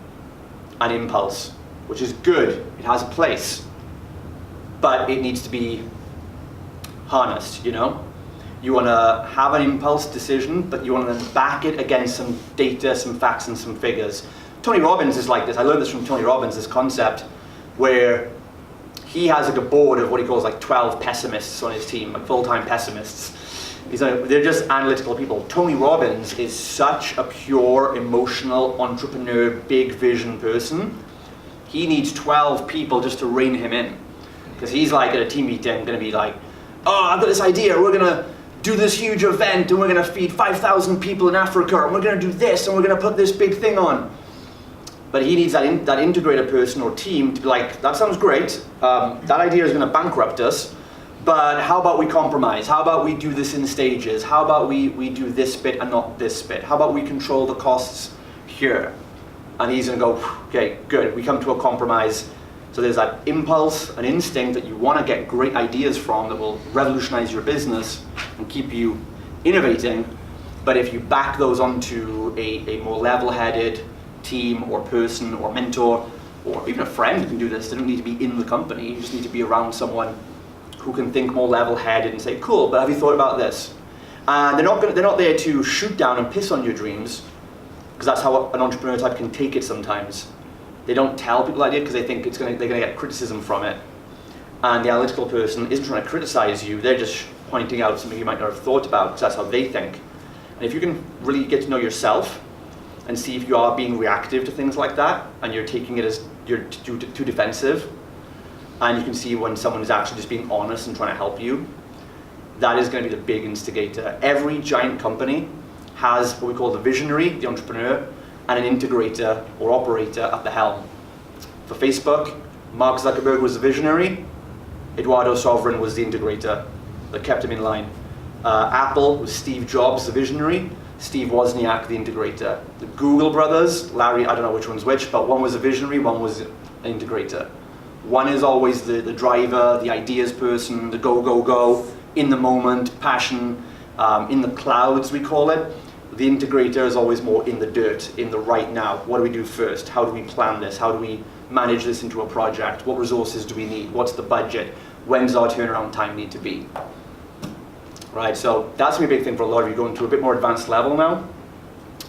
and impulse, which is good. It has a place, but it needs to be harnessed, you know? You want to have an impulse decision, but you want to then back it against some data, some facts, and some figures. Tony Robbins is like this. I learned this from Tony Robbins, this concept where he has like a board of what he calls like 12 pessimists on his team, like full-time pessimists. They're just analytical people. Tony Robbins is such a pure, emotional, entrepreneur, big vision person. He needs 12 people just to rein him in. Because he's like at a team meeting going to be like, oh, I've got this idea, we're going to do this huge event and we're going to feed 5,000 people in Africa and we're going to do this and we're going to put this big thing on. But he needs that integrator person or team to be like, that sounds great, that idea is going to bankrupt us, but how about we compromise? How about we do this in stages? How about we do this bit and not this bit? How about we control the costs here? And he's going to go, okay, good, we come to a compromise. So there's that impulse, an instinct that you want to get great ideas from that will revolutionize your business and keep you innovating. But if you back those onto a more level-headed team or person or mentor, or even a friend can do this, they don't need to be in the company, you just need to be around someone who can think more level-headed and say, cool, but have you thought about this? And they're not there to shoot down and piss on your dreams, because that's how an entrepreneur type can take it sometimes. They don't tell people the idea because they think they're going to get criticism from it. And the analytical person isn't trying to criticize you, they're just pointing out something you might not have thought about, because that's how they think. And if you can really get to know yourself and see if you are being reactive to things like that, and you're taking it as you're too defensive, and you can see when someone is actually just being honest and trying to help you, that is going to be the big instigator. Every giant company has what we call the visionary, the entrepreneur, and an integrator or operator at the helm. For Facebook, Mark Zuckerberg was the visionary, Eduardo Sovereign was the integrator that kept him in line. Apple was Steve Jobs, the visionary, Steve Wozniak, the integrator. The Google brothers, Larry, I don't know which one's which, but one was a visionary, one was an integrator. One is always the driver, the ideas person, the go, go, go, in the moment, passion, in the clouds we call it. The integrator is always more in the dirt, in the right now. What do we do first? How do we plan this? How do we manage this into a project? What resources do we need? What's the budget? When's our turnaround time need to be? Right, so that's going to be a big thing for a lot of you going to a bit more advanced level now.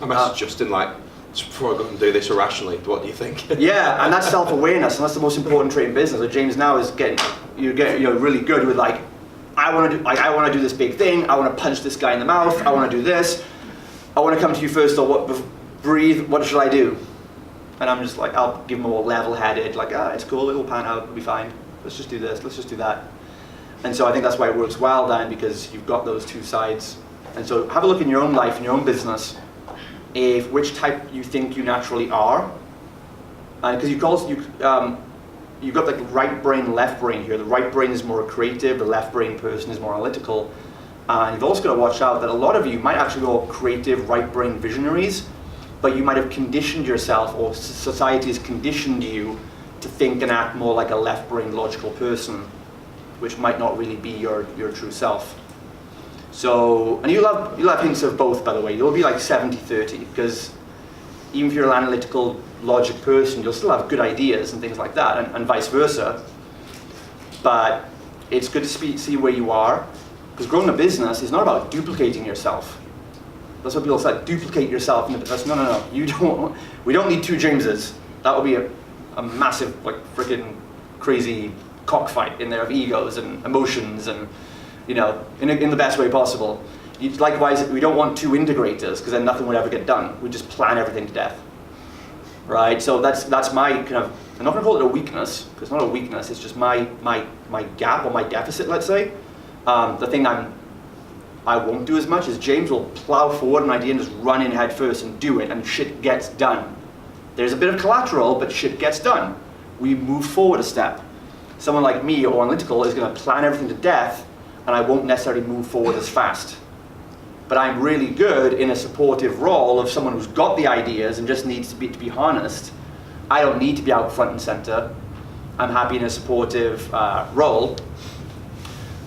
I messaged Justin like, just before I go and do this irrationally, what do you think? Yeah, and that's self-awareness, and that's the most important trait in business. So James now is you're really good with like, I want to do this big thing. I want to punch this guy in the mouth. I want to do this. I want to come to you first, or breathe. What should I do? And I'm just like, I'll give them a more level-headed, like, it's cool. It'll pan out. It'll be fine. Let's just do this. Let's just do that. And so I think that's why it works well, Dan, because you've got those two sides. And so have a look in your own life, in your own business, which type you think you naturally are. And because you've got like right brain, left brain here. The right brain is more creative, the left brain person is more analytical. And you've also got to watch out that a lot of you might actually be creative, right brain visionaries, but you might have conditioned yourself, or society has conditioned you to think and act more like a left brain logical person, which might not really be your true self. So, and you'll have hints of both, by the way. You'll be like 70-30, because even if you're an analytical logic person, you'll still have good ideas and things like that, and vice versa. But it's good to see where you are, because growing a business is not about duplicating yourself. That's what people say, duplicate yourself. No. We don't need two Jameses. That would be a massive, like, freaking crazy cockfight in there of egos and emotions, and in the best way possible. Likewise, we don't want two integrators, because then nothing would ever get done. We just plan everything to death, right? So that's my kind of, I'm not going to call it a weakness, because it's not a weakness. It's just my gap or my deficit, let's say. The thing I won't do as much is James will plow forward an idea and just run in head first and do it, and shit gets done. There's a bit of collateral, but shit gets done. We move forward a step. Someone like me or analytical is going to plan everything to death, and I won't necessarily move forward as fast. but I'm really good in a supportive role of someone who's got the ideas and just needs to be harnessed. I don't need to be out front and center. I'm happy in a supportive role,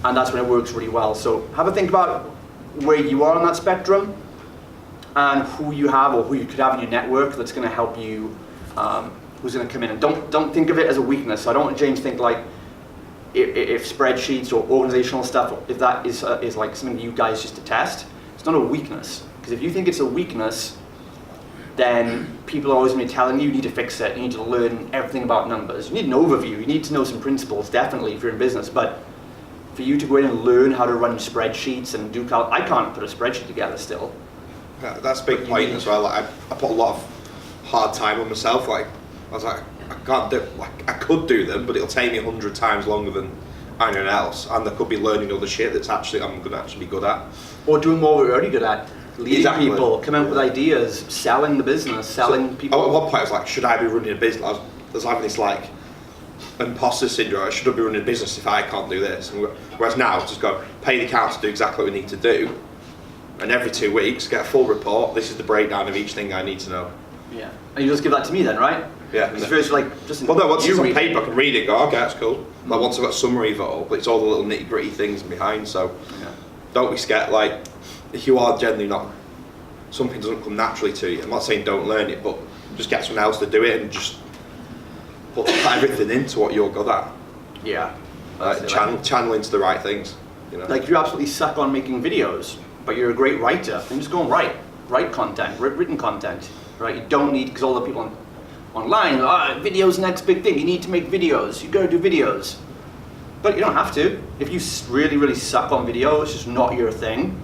and that's when it works really well. So have a think about where you are on that spectrum and who you have or who you could have in your network that's going to help you, who's going to come in. And don't think of it as a weakness. So I don't want James to think like if spreadsheets or organizational stuff, if that is like something you guys just detest, it's not a weakness. Because if you think it's a weakness, then people are always going to be telling you you need to fix it, you need to learn everything about numbers. You need an overview, you need to know some principles, definitely, if you're in business, but for you to go in and learn how to run spreadsheets and do I can't put a spreadsheet together still. Yeah, that's a big point as well. Like, I put a lot of hard time on myself. Like, I was like, I can't do, like, I could do them, but it'll take me 100 times longer than anyone else, and I could be learning other shit that's I'm going to actually be good at. Or doing what we're already good at. Leading Exactly. people, coming up with ideas, selling the business, selling people. At one point I was like, should I be running a business? I was having this like imposter syndrome. Should I be running a business if I can't do this? And whereas now, just go pay the accountants to do exactly what we need to do, and every 2 weeks get a full report. This is the breakdown of each thing I need to know. Yeah, and you just give that to me then, right? Yeah. Because first, like, just Well, no, once it's on read paper, I can read it. Go, okay, that's cool. Like once I've got a summary of it all, but it's all the little nitty gritty things behind. So Yeah. don't be scared. Like if you are generally not, something doesn't come naturally to you. I'm not saying don't learn it, but just get someone else to do it and just put everything into what you're good at. Yeah. Channel into the right things. You know. Like, if you absolutely suck on making videos, but you're a great writer, then just go and write content, written content, right? You don't need, because all the people online, video's the next big thing. You need to make videos. You gotta do videos, but you don't have to. If you really, really suck on video, it's just not your thing.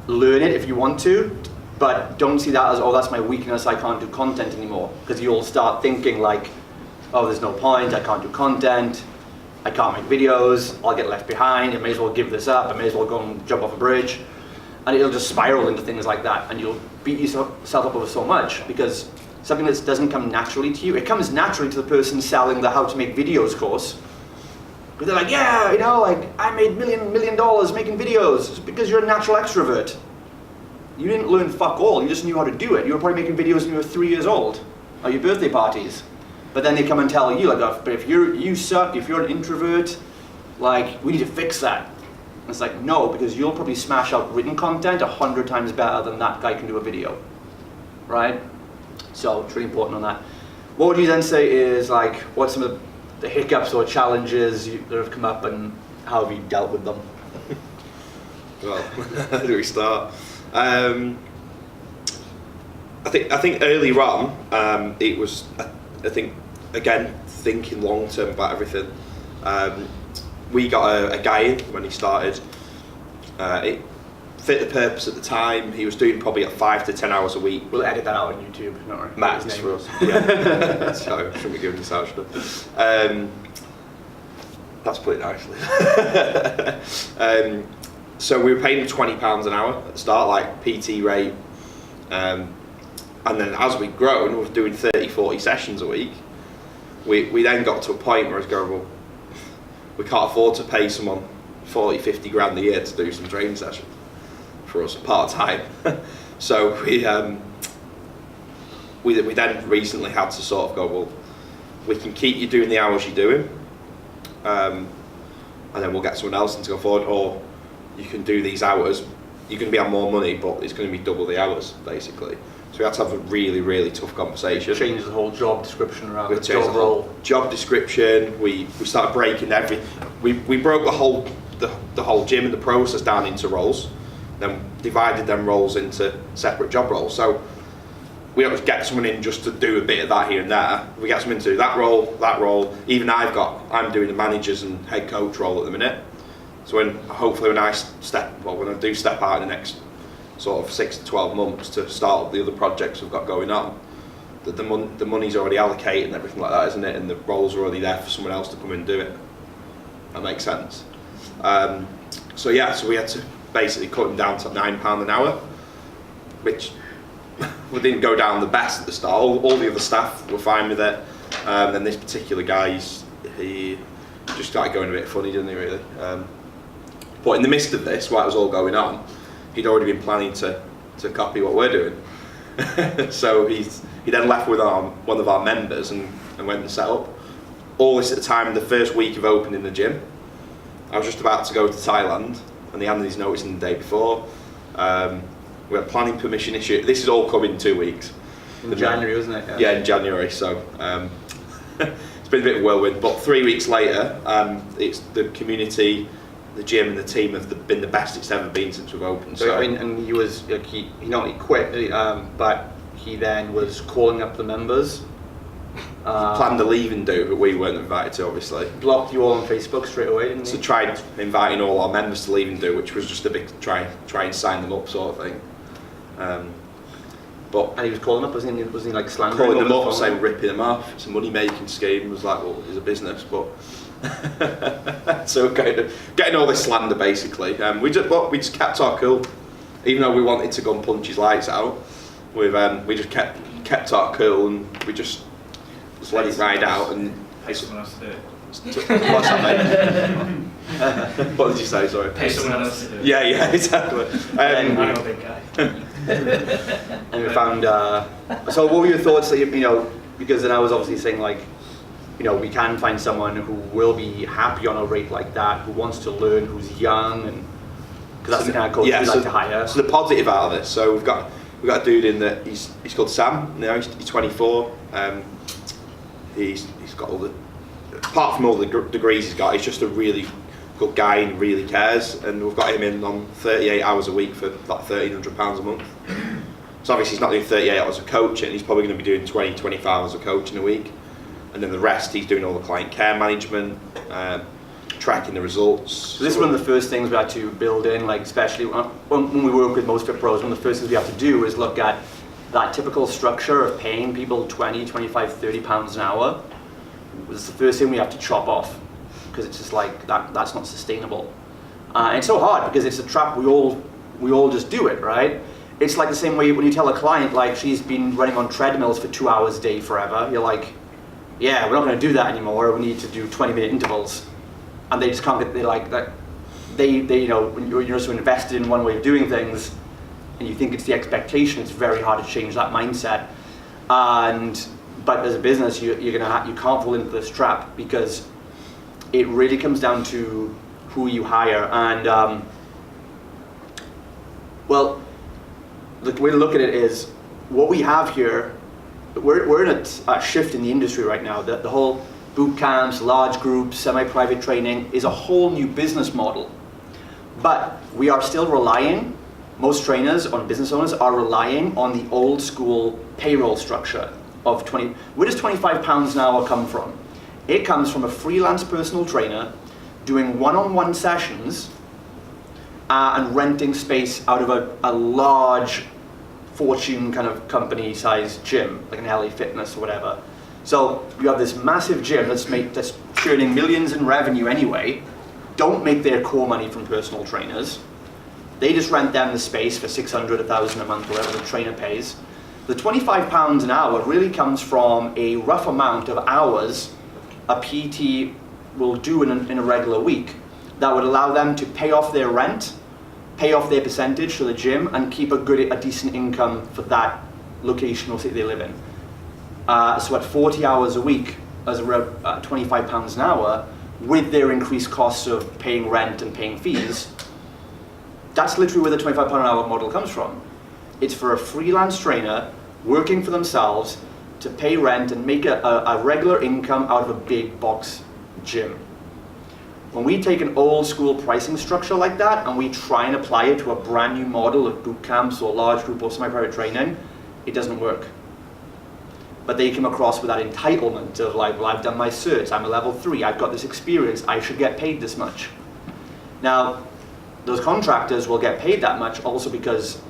Learn it if you want to, but don't see that as, oh, that's my weakness, I can't do content anymore. Because you'll start thinking like, oh, there's no point, I can't do content, I can't make videos, I'll get left behind, I may as well give this up, I may as well go and jump off a bridge. And it'll just spiral into things like that, and you'll beat yourself up over so much, because something that doesn't come naturally to you, it comes naturally to the person selling the how to make videos course. But they're like, yeah, you know, like, I made $1 million making videos. It's because you're a natural extrovert. You didn't learn fuck all, you just knew how to do it. You were probably making videos when you were 3 years old, at your birthday parties. But then they come and tell you, like, oh, but if you suck, if you're an introvert, like, we need to fix that. And it's like, no, because you'll probably smash out written content 100 times better than that guy can do a video, right? So it's really important on that. What would you then say is, like, what's some of the hiccups or challenges that have come up, and how have you dealt with them? Well, how do we start? I think earlier on, it was, I think, again, thinking long term about everything. We got a guy in when he started. It fit the purpose at the time. He was doing probably 5 to 10 hours a week. We'll edit that out on YouTube. Don't worry. Max for us. Yeah. Sorry, I shouldn't be giving this out, should I? That's put it nicely. So we were paying him £20 an hour at the start, like PT rate. And then as we'd grown, we were doing 30, 40 sessions a week. We then got to a point where it's going, well, we can't afford to pay someone 40, 50 grand a year to do some training sessions for us part-time. So we then recently had to sort of go, well, we can keep you doing the hours you're doing, and then we'll get someone else in to go forward, or you can do these hours, you're going to be on more money, but it's going to be double the hours, basically. So we had to have a really, really tough conversation. Change the whole job description around We the changed job the whole role. job description. We started breaking we broke the whole gym and the process down into roles, then divided them roles into separate job roles. So we don't just get someone in just to do a bit of that here and there. We get someone to do that role. Even I'm doing the managers and head coach role at the minute. So when I do step out in the next sort of 6 to 12 months to start up the other projects we've got going on, the money's already allocated and everything like that, isn't it? And the roles are already there for someone else to come and do it. That makes sense. So we had to basically cut them down to £9 an hour, which we didn't go down the best at the start. All the other staff were fine with it. Then this particular guy, he just started going a bit funny, didn't he, really? But in the midst of this, while it was all going on, he'd already been planning to copy what we're doing. So he then left with one of our members and went and set up. All this at the time, the first week of opening the gym. I was just about to go to Thailand, and he handed his notice in the day before. We had planning permission issue. This is all coming in 2 weeks. In January, wasn't it? Yeah, in January. So it's been a bit of a whirlwind. But 3 weeks later, it's the community, the gym, and the team have been the best it's ever been since we've opened. So I mean, and he was like, he not only quit, but he then was calling up the members. Planned a leave and do, but we weren't invited to, obviously. Blocked you all on Facebook straight away, didn't he? So tried inviting all our members to leave and do, which was just a big try and sign them up sort of thing. But And he was calling up, wasn't he like slandering calling them over up, the phone? saying ripping them off. It's a money making scheme. It was like, well, it's a business, but so kind of getting all this slander basically. We just kept our cool, even though we wanted to go and punch his lights out. We just kept our cool, and we just let it ride out. And Pay someone else to do it. what's that, mate? What did you say? Sorry. Pay someone else to do it. Yeah, exactly. I'm a big guy. And we found. So, what were your thoughts? That you know, because then I was obviously saying like, you know, we can find someone who will be happy on a rate like that, who wants to learn, who's young, and because that's the kind of coach we like to hire. So the positive out of this. So we've got a dude in that he's called Sam. You know, he's 24. He's got all the, apart from all the degrees he's got, he's just a really good guy and really cares. And we've got him in on 38 hours a week for like £1,300 a month. So obviously he's not doing 38 hours of coaching, he's probably going to be doing 20, 25 hours of coaching a week. And then the rest, he's doing all the client care management, tracking the results. So this is one of the first things we had to build in, like especially when we work with most fit pros, one of the first things we have to do is look at that typical structure of paying people 20, 25, 30 pounds an hour. It's the first thing we have to chop off, because it's just like that's not sustainable. And it's so hard because it's a trap we all just do it, right? It's like the same way when you tell a client like she's been running on treadmills for 2 hours a day forever, you're like, yeah, we're not going to do that anymore, we need to do 20-minute intervals. And they just can't get, they're like, that. They you know, when you're so invested in one way of doing things, and you think it's the expectation, it's very hard to change that mindset. But as a business, you can't fall into this trap, because it really comes down to who you hire. And well, the way to look at it is, what we have here, we're in a shift in the industry right now. The whole boot camps, large groups, semi-private training is a whole new business model. But we are still relying, most trainers or business owners are relying on the old school payroll structure of 20. Where does £25 an hour come from? It comes from a freelance personal trainer doing one-on-one sessions and renting space out of a large fortune kind of company sized gym, like an LA Fitness or whatever. So you have this massive gym that's churning millions in revenue anyway, don't make their core money from personal trainers. They just rent them the space for 600, 1,000 a month, whatever the trainer pays. The £25 an hour really comes from a rough amount of hours a PT will do in a regular week that would allow them to pay off their rent, pay off their percentage to the gym, and keep a decent income for that location or city they live in. So at 40 hours a week, as £25 an hour, with their increased costs of paying rent and paying fees, that's literally where the £25 an hour model comes from. It's for a freelance trainer working for themselves to pay rent and make a regular income out of a big box gym. When we take an old school pricing structure like that and we try and apply it to a brand new model of boot camps or large group or semi-private training, it doesn't work. But they come across with that entitlement of like, well, I've done my certs, I'm a level 3, I've got this experience, I should get paid this much. Now, those contractors will get paid that much also because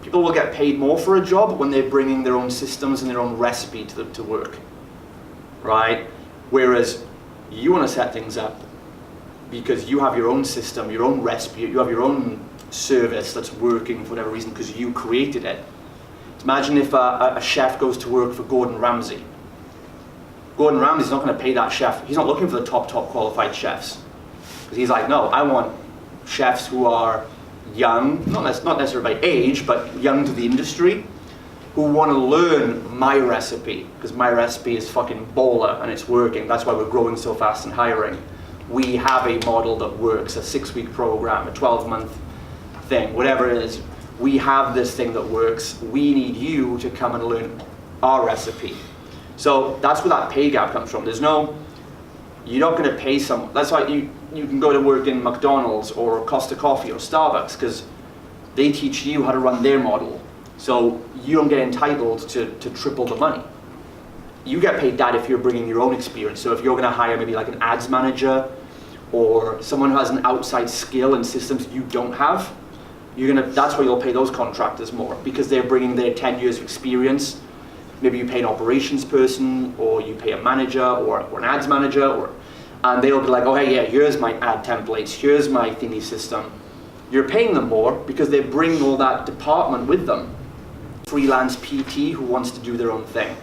people will get paid more for a job when they're bringing their own systems and their own recipe to work, right? Whereas you want to set things up because you have your own system, your own recipe, you have your own service that's working for whatever reason because you created it. Imagine if a chef goes to work for Gordon Ramsay. Gordon Ramsay's not going to pay that chef. He's not looking for the top qualified chefs. Because he's like, no, I want chefs who are young, not necessarily by age, but young to the industry, who want to learn my recipe, because my recipe is fucking baller and it's working. That's why we're growing so fast and hiring. We have a model that works, a 6-week program, a 12-month thing, whatever it is. We have this thing that works. We need you to come and learn our recipe. So that's where that pay gap comes from. There's no, you're not going to pay someone. That's why you can go to work in McDonald's or Costa Coffee or Starbucks, because they teach you how to run their model. So you don't get entitled to triple the money. You get paid that if you're bringing your own experience. So if you're going to hire maybe like an ads manager or someone who has an outside skill and systems you don't have, that's where you'll pay those contractors more, because they're bringing their 10 years of experience. Maybe you pay an operations person, or you pay a manager or an ads manager, and they'll be like, oh hey, yeah, here's my ad templates, here's my thingy system. You're paying them more because they bring all that department with them. Freelance PT who wants to do their own thing.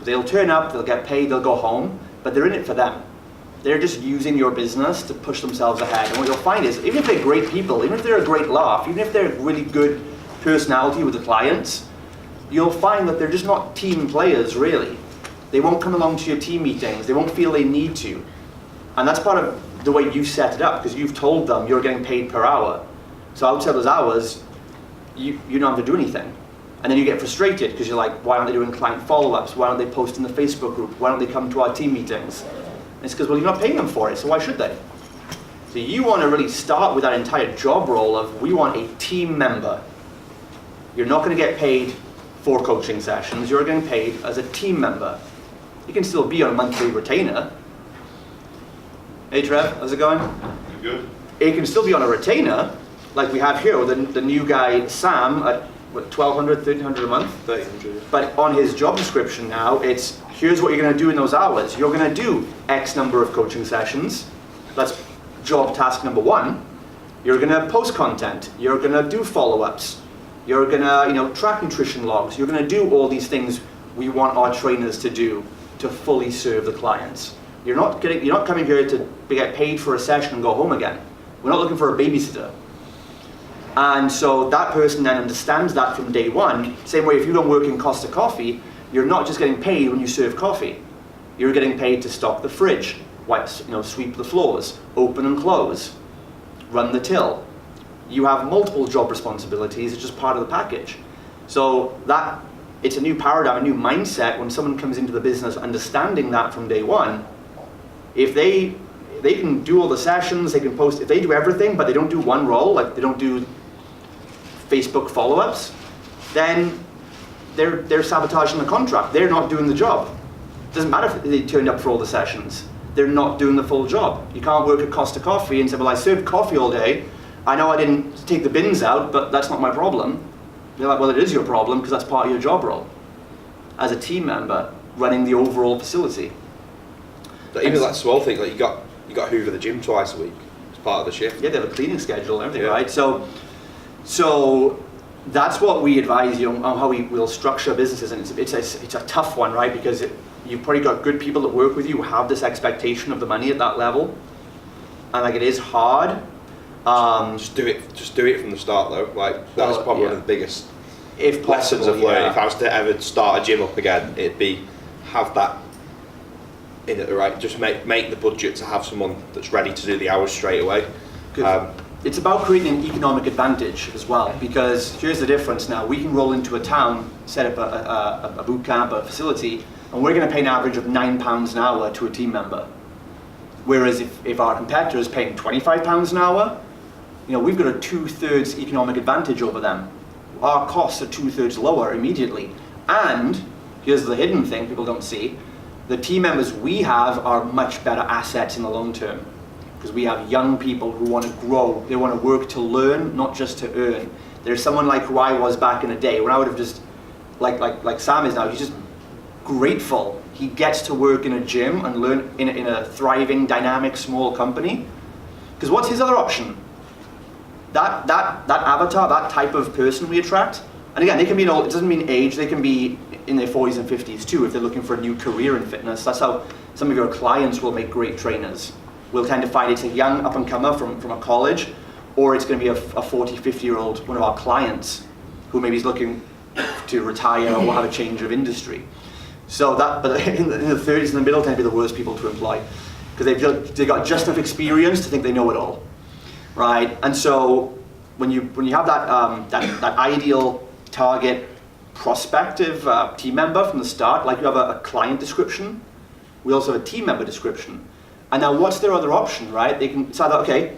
They'll turn up, they'll get paid, they'll go home, but they're in it for them. They're just using your business to push themselves ahead. And what you'll find is, even if they're great people, even if they're a great laugh, even if they're a really good personality with the clients, you'll find that they're just not team players, really. They won't come along to your team meetings, they won't feel they need to. And that's part of the way you set it up, because you've told them you're getting paid per hour. So outside those hours, you don't have to do anything. And then you get frustrated because you're like, why aren't they doing client follow-ups? Why aren't they posting the Facebook group? Why don't they come to our team meetings? And it's because, well, you're not paying them for it, so why should they? So you want to really start with that entire job role of, we want a team member. You're not going to get paid for coaching sessions, you're getting paid as a team member. You can still be on a monthly retainer. Hey Trev, how's it going? Good. You can still be on a retainer, like we have here with the new guy, Sam, at what, $1,200, $1,300 a month? 1,300. But on his job description now, it's, here's what you're going to do in those hours. You're going to do X number of coaching sessions. That's job task number 1. You're going to post content. You're going to do follow-ups. You're going to, track nutrition logs. You're going to do all these things we want our trainers to do to fully serve the clients. You're not coming here to get paid for a session and go home again. We're not looking for a babysitter. And so that person then understands that from day one. Same way, if you don't work in Costa Coffee, you're not just getting paid when you serve coffee. You're getting paid to stock the fridge, sweep the floors, open and close, run the till. You have multiple job responsibilities. It's just part of the package. So it's a new paradigm, a new mindset. When someone comes into the business understanding that from day one, if they can do all the sessions, they can post, if they do everything, but they don't do one role, like they don't do Facebook follow-ups, then they're sabotaging the contract. They're not doing the job. It doesn't matter if they turned up for all the sessions. They're not doing the full job. You can't work at Costa Coffee and say, well, I served coffee all day. I know I didn't take the bins out, but that's not my problem. They're like, well, it is your problem because that's part of your job role as a team member running the overall facility. But even that small thing, like you got hoover the gym twice a week. It's part of the shift. Yeah, they have a cleaning schedule and everything, right? So that's what we advise you on how we'll structure businesses, and it's a tough one, right? Because you've probably got good people that work with you who have this expectation of the money at that level, and like it is hard. Just do it from the start though. Like that's probably one of the biggest lessons I've learned. If I was to ever start a gym up again, it'd be have that in it, right? Just make the budget to have someone that's ready to do the hours straight away. It's about creating an economic advantage as well, because here's the difference now. We can roll into a town, set up a boot camp, a facility, and we're going to pay an average of £9 an hour to a team member. Whereas if our competitor is paying £25 an hour, we've got a 2/3 economic advantage over them. Our costs are 2/3 lower immediately. And here's the hidden thing people don't see. The team members we have are much better assets in the long term, because we have young people who want to grow. They want to work to learn, not just to earn. There's someone like who I was back in the day, when I would have just, like Sam is now, he's just grateful. He gets to work in a gym and learn in a thriving, dynamic, small company. Because what's his other option? That avatar, that type of person we attract, and again, they can be it doesn't mean age, they can be in their 40s and 50s too, if they're looking for a new career in fitness. That's how some of your clients will make great trainers. We'll tend to find it's a young up-and-comer from a college, or it's going to be a 40, 50-year-old, one of our clients, who maybe is looking to retire or have a change of industry. So that, but in the 30s and the middle tend to be the worst people to employ, because they've got just enough experience to think they know it all, right? And so when you have that ideal target prospective team member from the start, like you have a client description, we also have a team member description. And now what's their other option, right? They can decide, okay,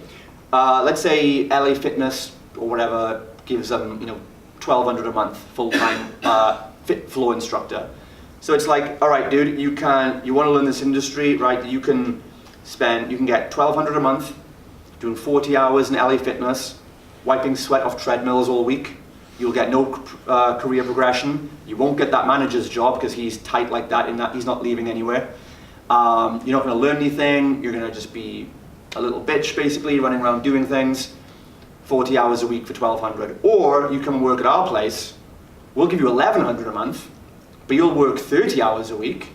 let's say LA Fitness or whatever gives them, $1,200 a month full-time fit flow instructor. So it's like, all right, dude, you want to learn this industry, right? You can get $1,200 a month, doing 40 hours in LA Fitness, wiping sweat off treadmills all week. You'll get no career progression. You won't get that manager's job because he's tight like that in that he's not leaving anywhere. You're not going to learn anything. You're going to just be a little bitch, basically, running around doing things. 40 hours a week for $1,200. Or you come and work at our place. We'll give you $1,100 a month, but you'll work 30 hours a week.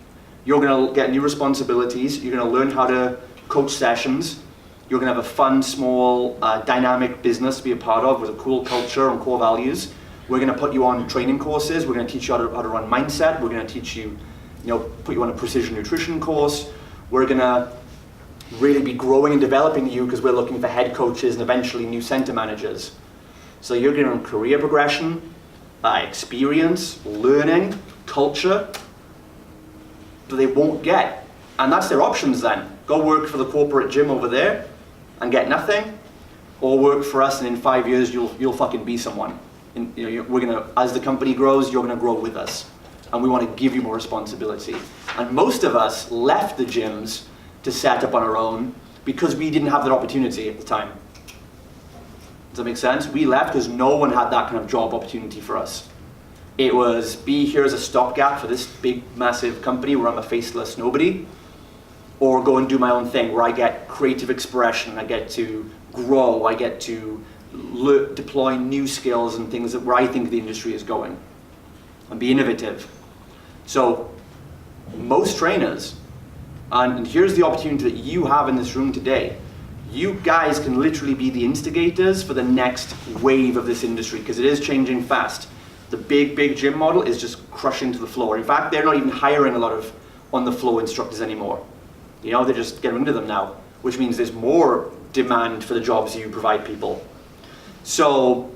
You're going to get new responsibilities. You're going to learn how to coach sessions. You're going to have a fun, small, dynamic business to be a part of with a cool culture and core values. We're going to put you on training courses. We're going to teach you how to run mindset. We're going to teach you, put you on a precision nutrition course. We're going to really be growing and developing you because we're looking for head coaches and eventually new center managers. So you're going to have career progression, experience, learning, culture that they won't get. And that's their options then. Go work for the corporate gym over there and get nothing, or work for us and in 5 years you'll fucking be someone. And, we're gonna, as the company grows, you're gonna grow with us. And we want to give you more responsibility. And most of us left the gyms to set up on our own because we didn't have that opportunity at the time. Does that make sense? We left because no one had that kind of job opportunity for us. It was be here as a stopgap for this big, massive company where I'm a faceless nobody, or go and do my own thing where I get creative expression, I get to grow, I get to deploy new skills and things where I think the industry is going, and be innovative. So most trainers, and here's the opportunity that you have in this room today, you guys can literally be the instigators for the next wave of this industry because it is changing fast. The big gym model is just crushing to the floor. In fact, they're not even hiring a lot of on-the-floor instructors anymore. They're just getting rid of them now, which means there's more demand for the jobs you provide people. So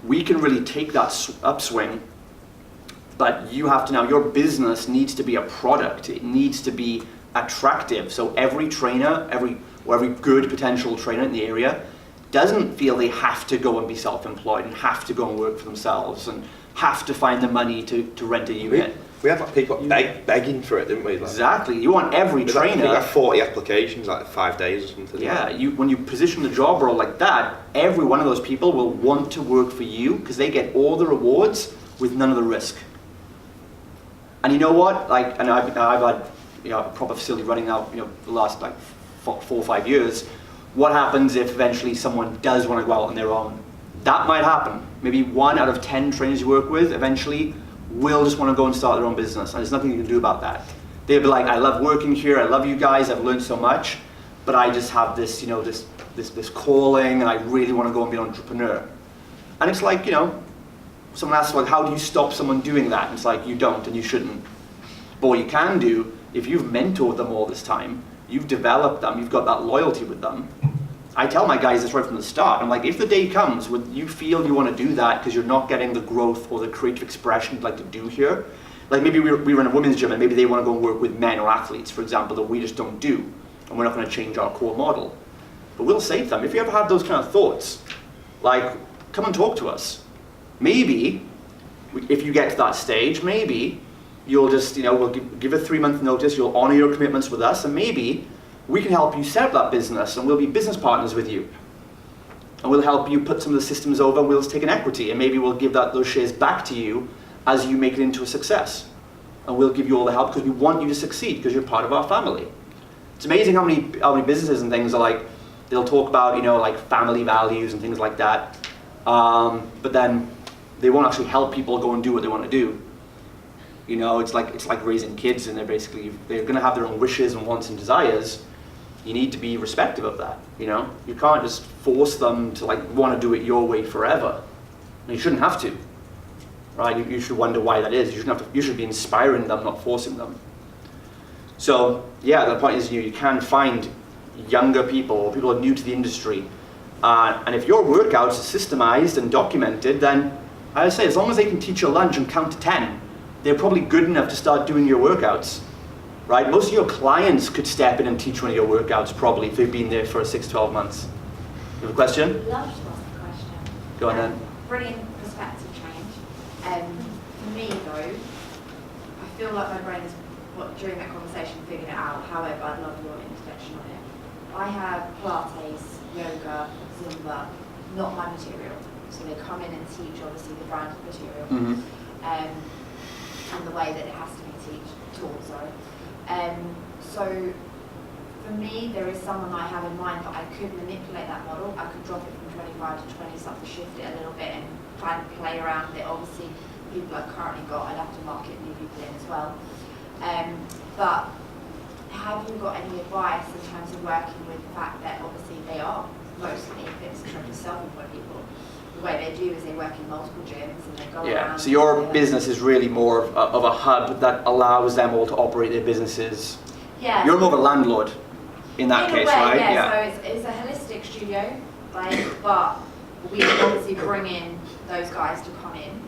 we can really take that upswing, but you have to now, your business needs to be a product. It needs to be attractive. So every trainer, every good potential trainer in the area doesn't feel they have to go and be self-employed and have to go and work for themselves and have to find the money to rent a unit. We had people begging for it, didn't we? Exactly. You want every trainer. We had 40 applications, 5 days or something. Yeah, when you position the job role like that, every one of those people will want to work for you because they get all the rewards with none of the risk. And you know what? And I've had a proper facility running now, the last 4 or 5 years. What happens if eventually someone does want to go out on their own? That might happen. Maybe 1 out of 10 trainers you work with eventually will just want to go and start their own business, and there's nothing you can do about that. They'll be like, I love working here, I love you guys, I've learned so much, but I just have this, this calling, and I really want to go and be an entrepreneur. And it's like, someone asks, like, how do you stop someone doing that? And it's like, you don't, and you shouldn't. But what you can do, if you've mentored them all this time, you've developed them, you've got that loyalty with them. I tell my guys this right from the start. I'm like, if the day comes when you feel you want to do that because you're not getting the growth or the creative expression you'd like to do here, like maybe we run a women's gym and maybe they want to go and work with men or athletes, for example, that we just don't do, and we're not going to change our core model. But we'll say to them, if you ever have those kind of thoughts, like, come and talk to us. Maybe, if you get to that stage, maybe you'll just, we'll give a 3-month notice, you'll honor your commitments with us, and maybe we can help you set up that business and we'll be business partners with you. And we'll help you put some of the systems over and we'll just take an equity and maybe we'll give those shares back to you as you make it into a success. And we'll give you all the help because we want you to succeed because you're part of our family. It's amazing how many businesses and things are like, they'll talk about, like family values and things like that. But then they won't actually help people go and do what they want to do. It's like raising kids and they're going to have their own wishes and wants and desires. you need to be respectful of that. You know, you can't just force them to like want to do it your way forever. And you shouldn't have to, right? You should wonder why that is. You shouldn't have to. You should be inspiring them, not forcing them. So yeah, the point is you can find younger people or people who are new to the industry, and if your workouts are systemized and documented, then I would say as long as they can teach your lunge and count to 10, they're probably good enough to start doing your workouts, right? Most of your clients could step in and teach one of your workouts probably if they've been there for 6-12 months. You have a question? Love to ask a question. Go on then. Brilliant perspective change. For me though, I feel like my brain has, during that conversation, figured it out. However, I'd love your interjection on it. I have Pilates, yoga, Zumba, not my material. So they come in and teach, obviously, the branded material, and the way that it has to be taught. So for me, there is someone I have in mind that I could manipulate that model. I could drop it from 25 to 20 something, shift it a little bit, and try and play around with it. Obviously, people I've currently got, I'd have to market new people in as well. But have you got any advice in terms of working with the fact that obviously they are mostly fitness instructors, self-employed people? The way they do is they work in multiple gyms and they go around. So your business is really more of a hub that allows them all to operate their businesses. Yeah. You're more of a landlord in that case, right? Yeah. So it's a holistic studio, like, but we obviously bring in those guys to come in.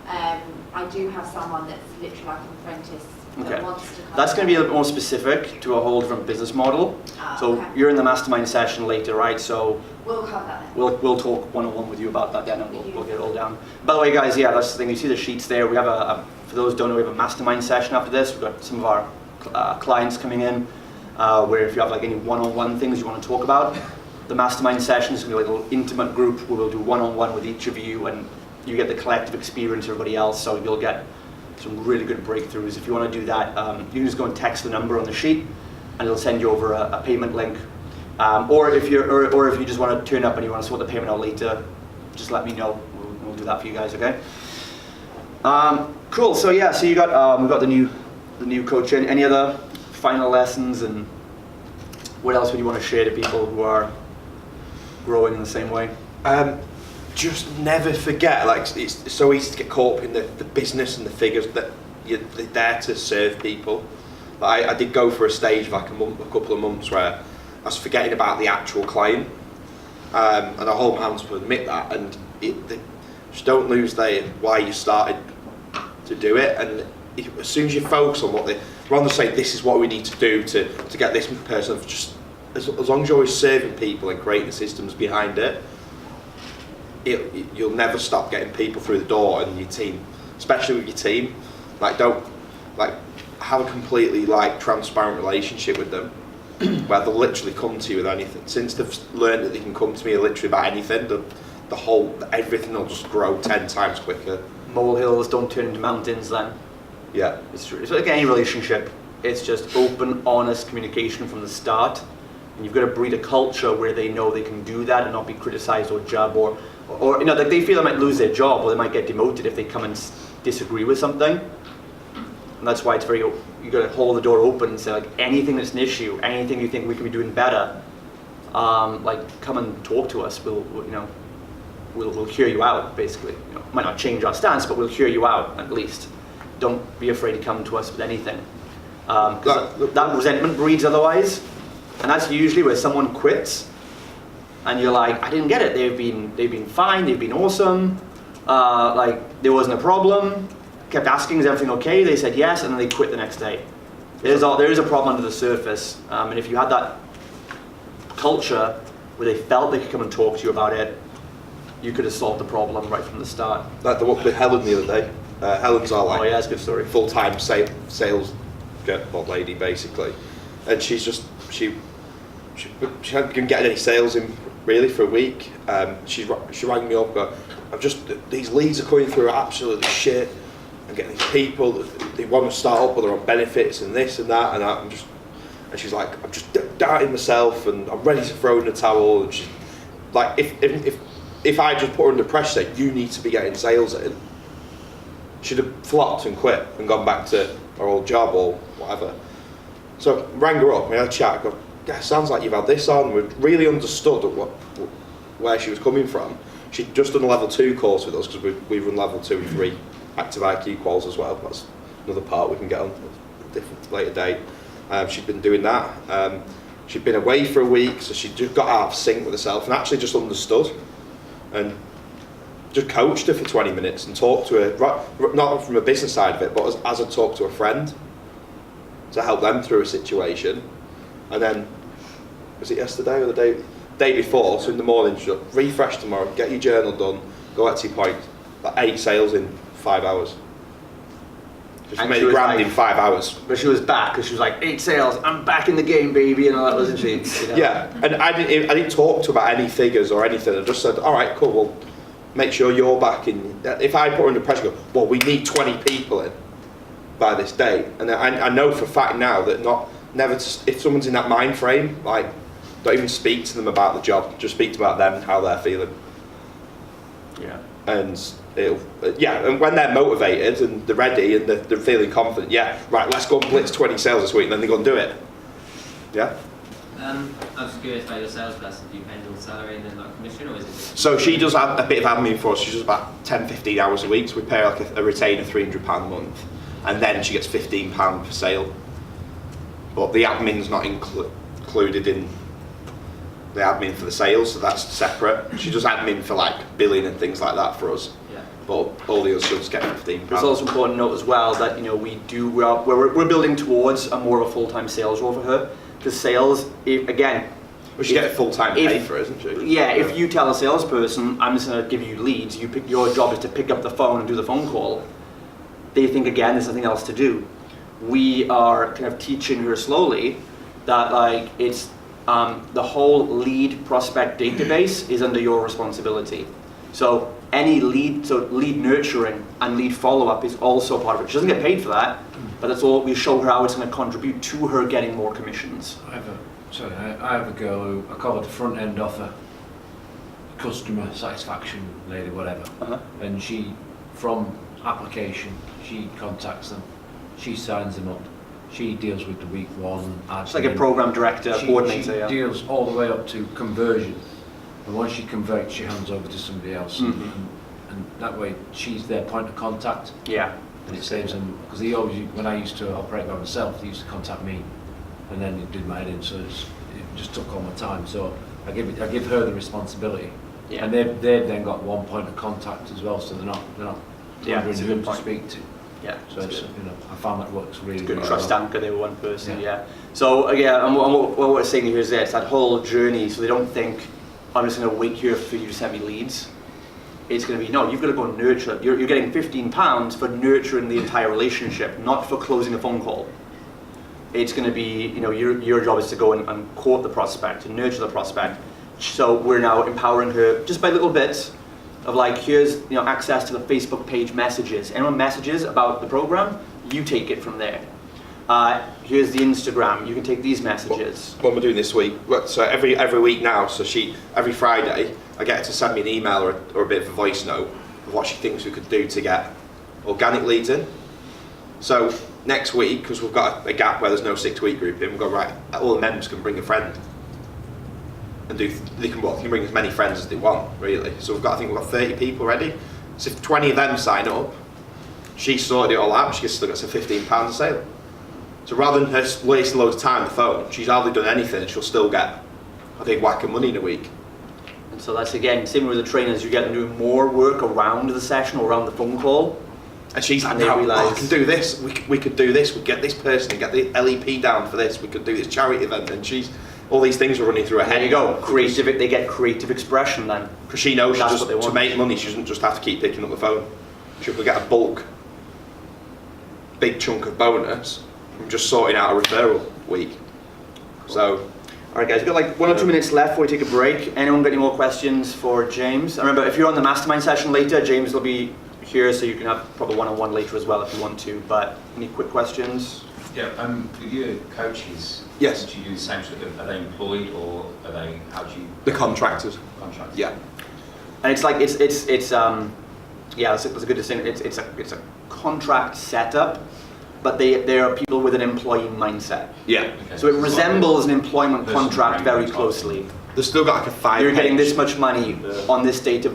I do have someone that's literally like an apprentice. Okay. To That's going to be a bit more specific to a whole different business model. So okay. you're in the mastermind session later, right? So we'll cover that then. we'll talk one-on-one with you about that then, and we'll get it all down. By the way, guys, yeah, that's the thing. You see the sheets there. We have for those who don't know, we have a mastermind session after this. We've got some of our clients coming in, where if you have like any one-on-one things you want to talk about, the mastermind session is going to be like a little intimate group where we'll do one-on-one with each of you, and you get the collective experience of everybody else. So you'll get some really good breakthroughs. If you want to do that, you can just go and text the number on the sheet, and it'll send you over a payment link. Or if you just want to turn up and you want to sort the payment out later, just let me know. We'll do that for you guys, okay? Cool. So yeah, so we've got the new coach in. Any other final lessons, and what else would you want to share to people who are growing in the same way? Just never forget, like, it's so easy to get caught up in the business and the figures, that you're there to serve people. Like, I did go for a stage of like a couple of months where I was forgetting about the actual client, and I hold my hands to admit that, and just don't lose why you started to do it. And as soon as you focus on rather than say this is what we need to do to get this person, just as long as you're always serving people and creating the systems behind it, you'll never stop getting people through the door. And your team, especially with your team, don't have a completely transparent relationship with them, where they'll literally come to you with anything. Since they've learned that they can come to me literally about anything, everything will just grow 10 times quicker. Molehills don't turn into mountains then. Yeah, it's true. It's like any relationship. It's just open, honest communication from the start, and you've got to breed a culture where they know they can do that and not be criticized or jabbed, or they feel they might lose their job or they might get demoted if they come and disagree with something. And that's why it's you got to hold the door open and say, anything that's an issue, anything you think we can be doing better, come and talk to us. We'll hear you out, basically. Might not change our stance, but we'll hear you out at least. Don't be afraid to come to us with anything. That resentment breeds otherwise, and that's usually where someone quits, and you're like, I didn't get it. They've been fine. They've been awesome. There wasn't a problem. Kept asking, is everything okay? They said yes, and then they quit the next day. There is a problem under the surface, and if you had that culture where they felt they could come and talk to you about it, you could have solved the problem right from the start. Like the one with Helen the other day. Helen's our that's a good story. Full-time sales lady basically, and she hadn't been getting any sales in really for a week. She rang me up. These leads are coming through absolutely shit. I'm getting these people that they want to start up, but they're on benefits and this and that, and she's like, I'm just doubting myself and I'm ready to throw in the towel. And she's like, if I just put her under pressure, say you need to be getting sales in, she'd have flopped and quit and gone back to her old job or whatever. So I rang her up, we had a chat. I go, yeah, sounds like you've had this on. We really understood where she was coming from. She'd just done a level 2 course with us because we run level 2 and 3 active IQ quals as well. That's another part we can get on a different later date. She'd been doing that. She'd been away for a week, so she just got out of sync with herself and actually just understood and just coached her for 20 minutes and talked to her, not from a business side of it, but as I talked to a friend to help them through a situation. And then, was it yesterday or the day before? So in the morning, she'll refresh tomorrow, get your journal done, go out to your point. Like 8 sales in 5 hours. She made a grand in 5 hours. But she was back because she was like, 8 sales, I'm back in the game, baby, and all that, wasn't she? You know? Yeah, and I didn't talk to her about any figures or anything. I just said, all right, cool, well, make sure you're back in. If I put her under pressure, go, well, we need 20 people in by this date. And I know for a fact now that if someone's in that mind frame, like, don't even speak to them about the job. Just speak to them about them and how they're feeling. Yeah. And and when they're motivated and they're ready and they're feeling confident, right, let's go and blitz 20 sales this week, and then they go and do it. Yeah. I was just curious about your salesperson. Do you pay them salary and then like commission, or is it? So she does a bit of admin for us. She does about 10-15 hours a week. So we pay her like a retainer £300 a month, and then she gets £15 per sale. But the admin's not included in the admin for the sales, so that's separate. She does admin for like billing and things like that for us. Yeah. But all the others she'll just get £15. It's also important to note as well that, you know, we're building towards a more of a full-time sales role for her. Because sales, again, well, she get full-time pay for it, isn't she? Yeah, if you tell a salesperson, I'm just going to give you leads, your job is to pick up the phone and do the phone call, they think, again, there's nothing else to do. We are kind of teaching her slowly that, like, it's the whole lead prospect database is under your responsibility. So lead nurturing and lead follow-up is also part of it. She doesn't get paid for that, but that's all. We show her how it's going to contribute to her getting more commissions. I have a girl who I call it the front end offer, customer satisfaction lady, whatever. And she, from application, she contacts them, she signs them up, she deals with the week 1 admin. It's like a program director, coordinator. She deals all the way up to conversion, and once she converts, she hands over to somebody else, and that way she's their point of contact. Yeah. And it saves them, because when I used to operate by myself, they used to contact me, and then it did my head in, so it just took all my time. So I give her the responsibility, and they've then got one point of contact as well, so they're not wondering who to speak to. Yeah. So it's, I found that works really good well. trust anchor. They were one person. Yeah. So again, and what we're saying here is that it's that whole journey. So they don't think I'm just going to wait here for you to send me leads. It's going to be, no, you've got to go and nurture it. You're getting £15 for nurturing the entire relationship, not for closing a phone call. It's going to be, your job is to go and court the prospect, and nurture the prospect. So we're now empowering her just by little bits of like, here's access to the Facebook page messages. Anyone messages about the program, you take it from there. Here's the Instagram, you can take these messages. What we're doing this week, so every week now, so every Friday, I get her to send me an email or a bit of a voice note of what she thinks we could do to get organic leads in. So next week, because we've got a gap where there's no 6-week group in, we've got, right, all the members can bring a friend. And they can bring as many friends as they want, really. So I think we've got 30 people ready. So if 20 of them sign up, she's sorted it all out, she still gets a £15 a sale. So rather than her wasting loads of time on the phone, she's hardly done anything, she'll still get a big whack of money in a week. And so that's, again, similar with the trainers, you get them doing more work around the session or around the phone call. And she's like, I can do this, we could do this, we get this person, get the LEP down for this, we could do this charity event, and all these things are running through her head. There you go, they get creative expression then. Because she knows to make money, she doesn't just have to keep picking up the phone. She could get a big chunk of bonus from just sorting out a referral week. So, alright guys, we've got like 1 or 2 minutes left before we take a break. Anyone got any more questions for James? And remember, if you're on the mastermind session later, James will be here, so you can have probably one-on-one later as well if you want to. But any quick questions? Yeah, with your coaches, yes. Do you do the same sort of, are they employed or are they, how do you? The contractors. Contractors. Yeah. And it's like, that's a good distinction. It's a contract setup, but they are people with an employee mindset. Yeah. Okay. So it resembles an employment Personal contract very training. closely. They've still got like a 5 You're getting page- this much money on this date of,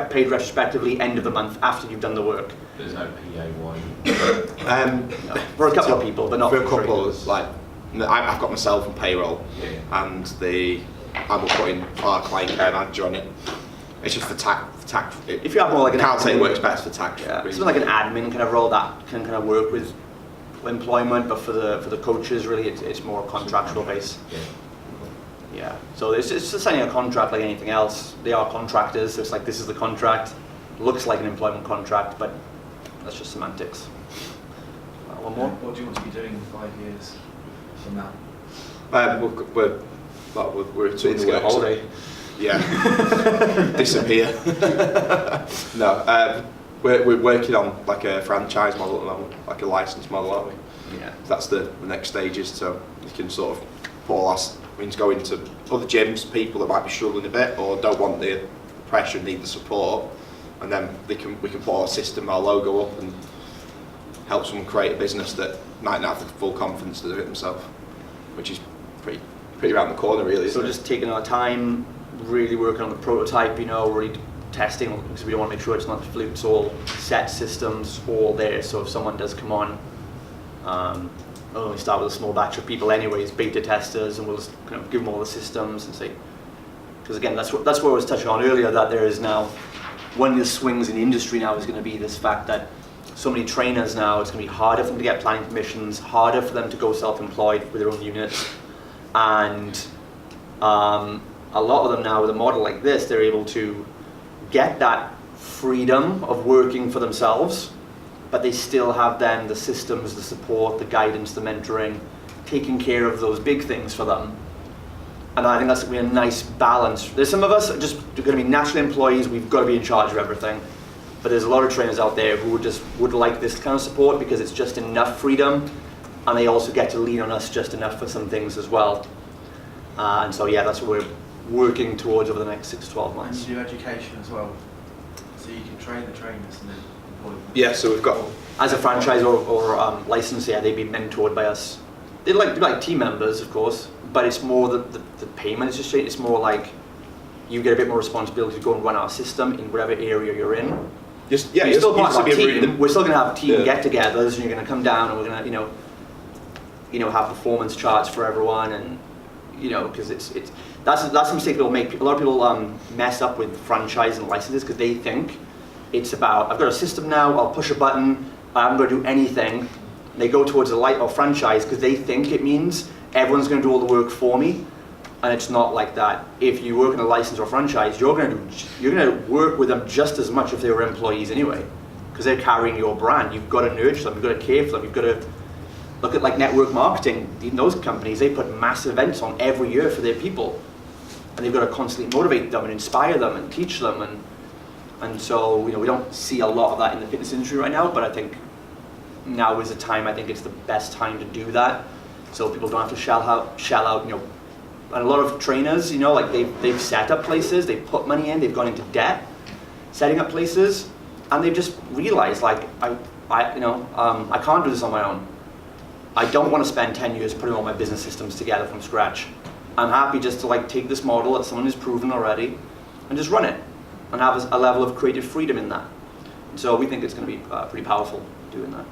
paid retrospectively, end of the month after you've done the work. There's no PAY. For a couple of people, but not for a couple. trainers. Like, I've got myself on payroll, and I will put in our client care manager on it. It's just for tax. If you have more like an Can't say it admin- works best for tax. Yeah, reasons. something like an admin kind of role that can kind of work with employment, but for the coaches, really, it's more contractual based. Yeah. Yeah. So it's just signing a contract like anything else. They are contractors, so it's like this is the contract. Looks like an employment contract, but that's just semantics. One more. What do you want to be doing in 5 years from now? We're So in let's the get a works. holiday. Yeah. Disappear. No, we're working on like a franchise model at the moment, like a license model, aren't we? Yeah. That's the next stages, so you can sort of put all our means go into other gyms, people that might be struggling a bit or don't want the pressure and need the support, and then we can put our system, our logo up and help someone create a business that might not have the full confidence to do it themselves, which is pretty around the corner really. So isn't it? just taking our time, really working on the prototype, really testing, because we want to make sure it's not the fluke, it's all set systems, all there, so if someone does come on, we'll only start with a small batch of people anyways, beta testers, and we'll just kind of give them all the systems and say, because again, that's what I was touching on earlier, that there is now, one of the swings in the industry now is going to be this fact that so many trainers now, it's going to be harder for them to get planning permissions, harder for them to go self-employed with their own units, and a lot of them now with a model like this, they're able to get that freedom of working for themselves, but they still have then the systems, the support, the guidance, the mentoring, taking care of those big things for them. And I think that's going to be a nice balance. There's some of us are just going to be natural employees, we've got to be in charge of everything. But there's a lot of trainers out there who would like this kind of support because it's just enough freedom, and they also get to lean on us just enough for some things as well. And so yeah, that's what we're working towards over the next 6 to 12 And months. you do education as well, so you can train the trainers and then employ them. Yeah, so we've got As a franchise or license, yeah, they'd be mentored by us. They'd like team members, of course, but it's more the payment is just changed. It's more like you get a bit more responsibility to go and run our system in whatever area you're in. you're You're still part of our used to be a team. room. We're still going to have team Yeah. get-togethers, and you're going to come down, and we're going to, have performance charts for everyone, and because that's a mistake people make. A lot of people mess up with franchise and licenses because they think it's about I've got a system now. I'll push a button. I'm going to do anything. They go towards a light or franchise because they think it means everyone's going to do all the work for me. And it's not like that. If you work in a license or franchise, you're going to work with them just as much if they were employees anyway, because they're carrying your brand. You've got to nurture them. You've got to care for them. You've got to look at like network marketing. In those companies, they put massive events on every year for their people, and they've got to constantly motivate them and inspire them and teach them. And so we don't see a lot of that in the fitness industry right now. But I think now is the time. I think it's the best time to do that, so people don't have to shell out. And a lot of trainers, like they've set up places, they've put money in, they've gone into debt, setting up places, and they've just realized like I can't do this on my own. I don't want to spend 10 years putting all my business systems together from scratch. I'm happy just to take this model that someone has proven already and just run it and have a level of creative freedom in that. And so we think it's going to be pretty powerful doing that.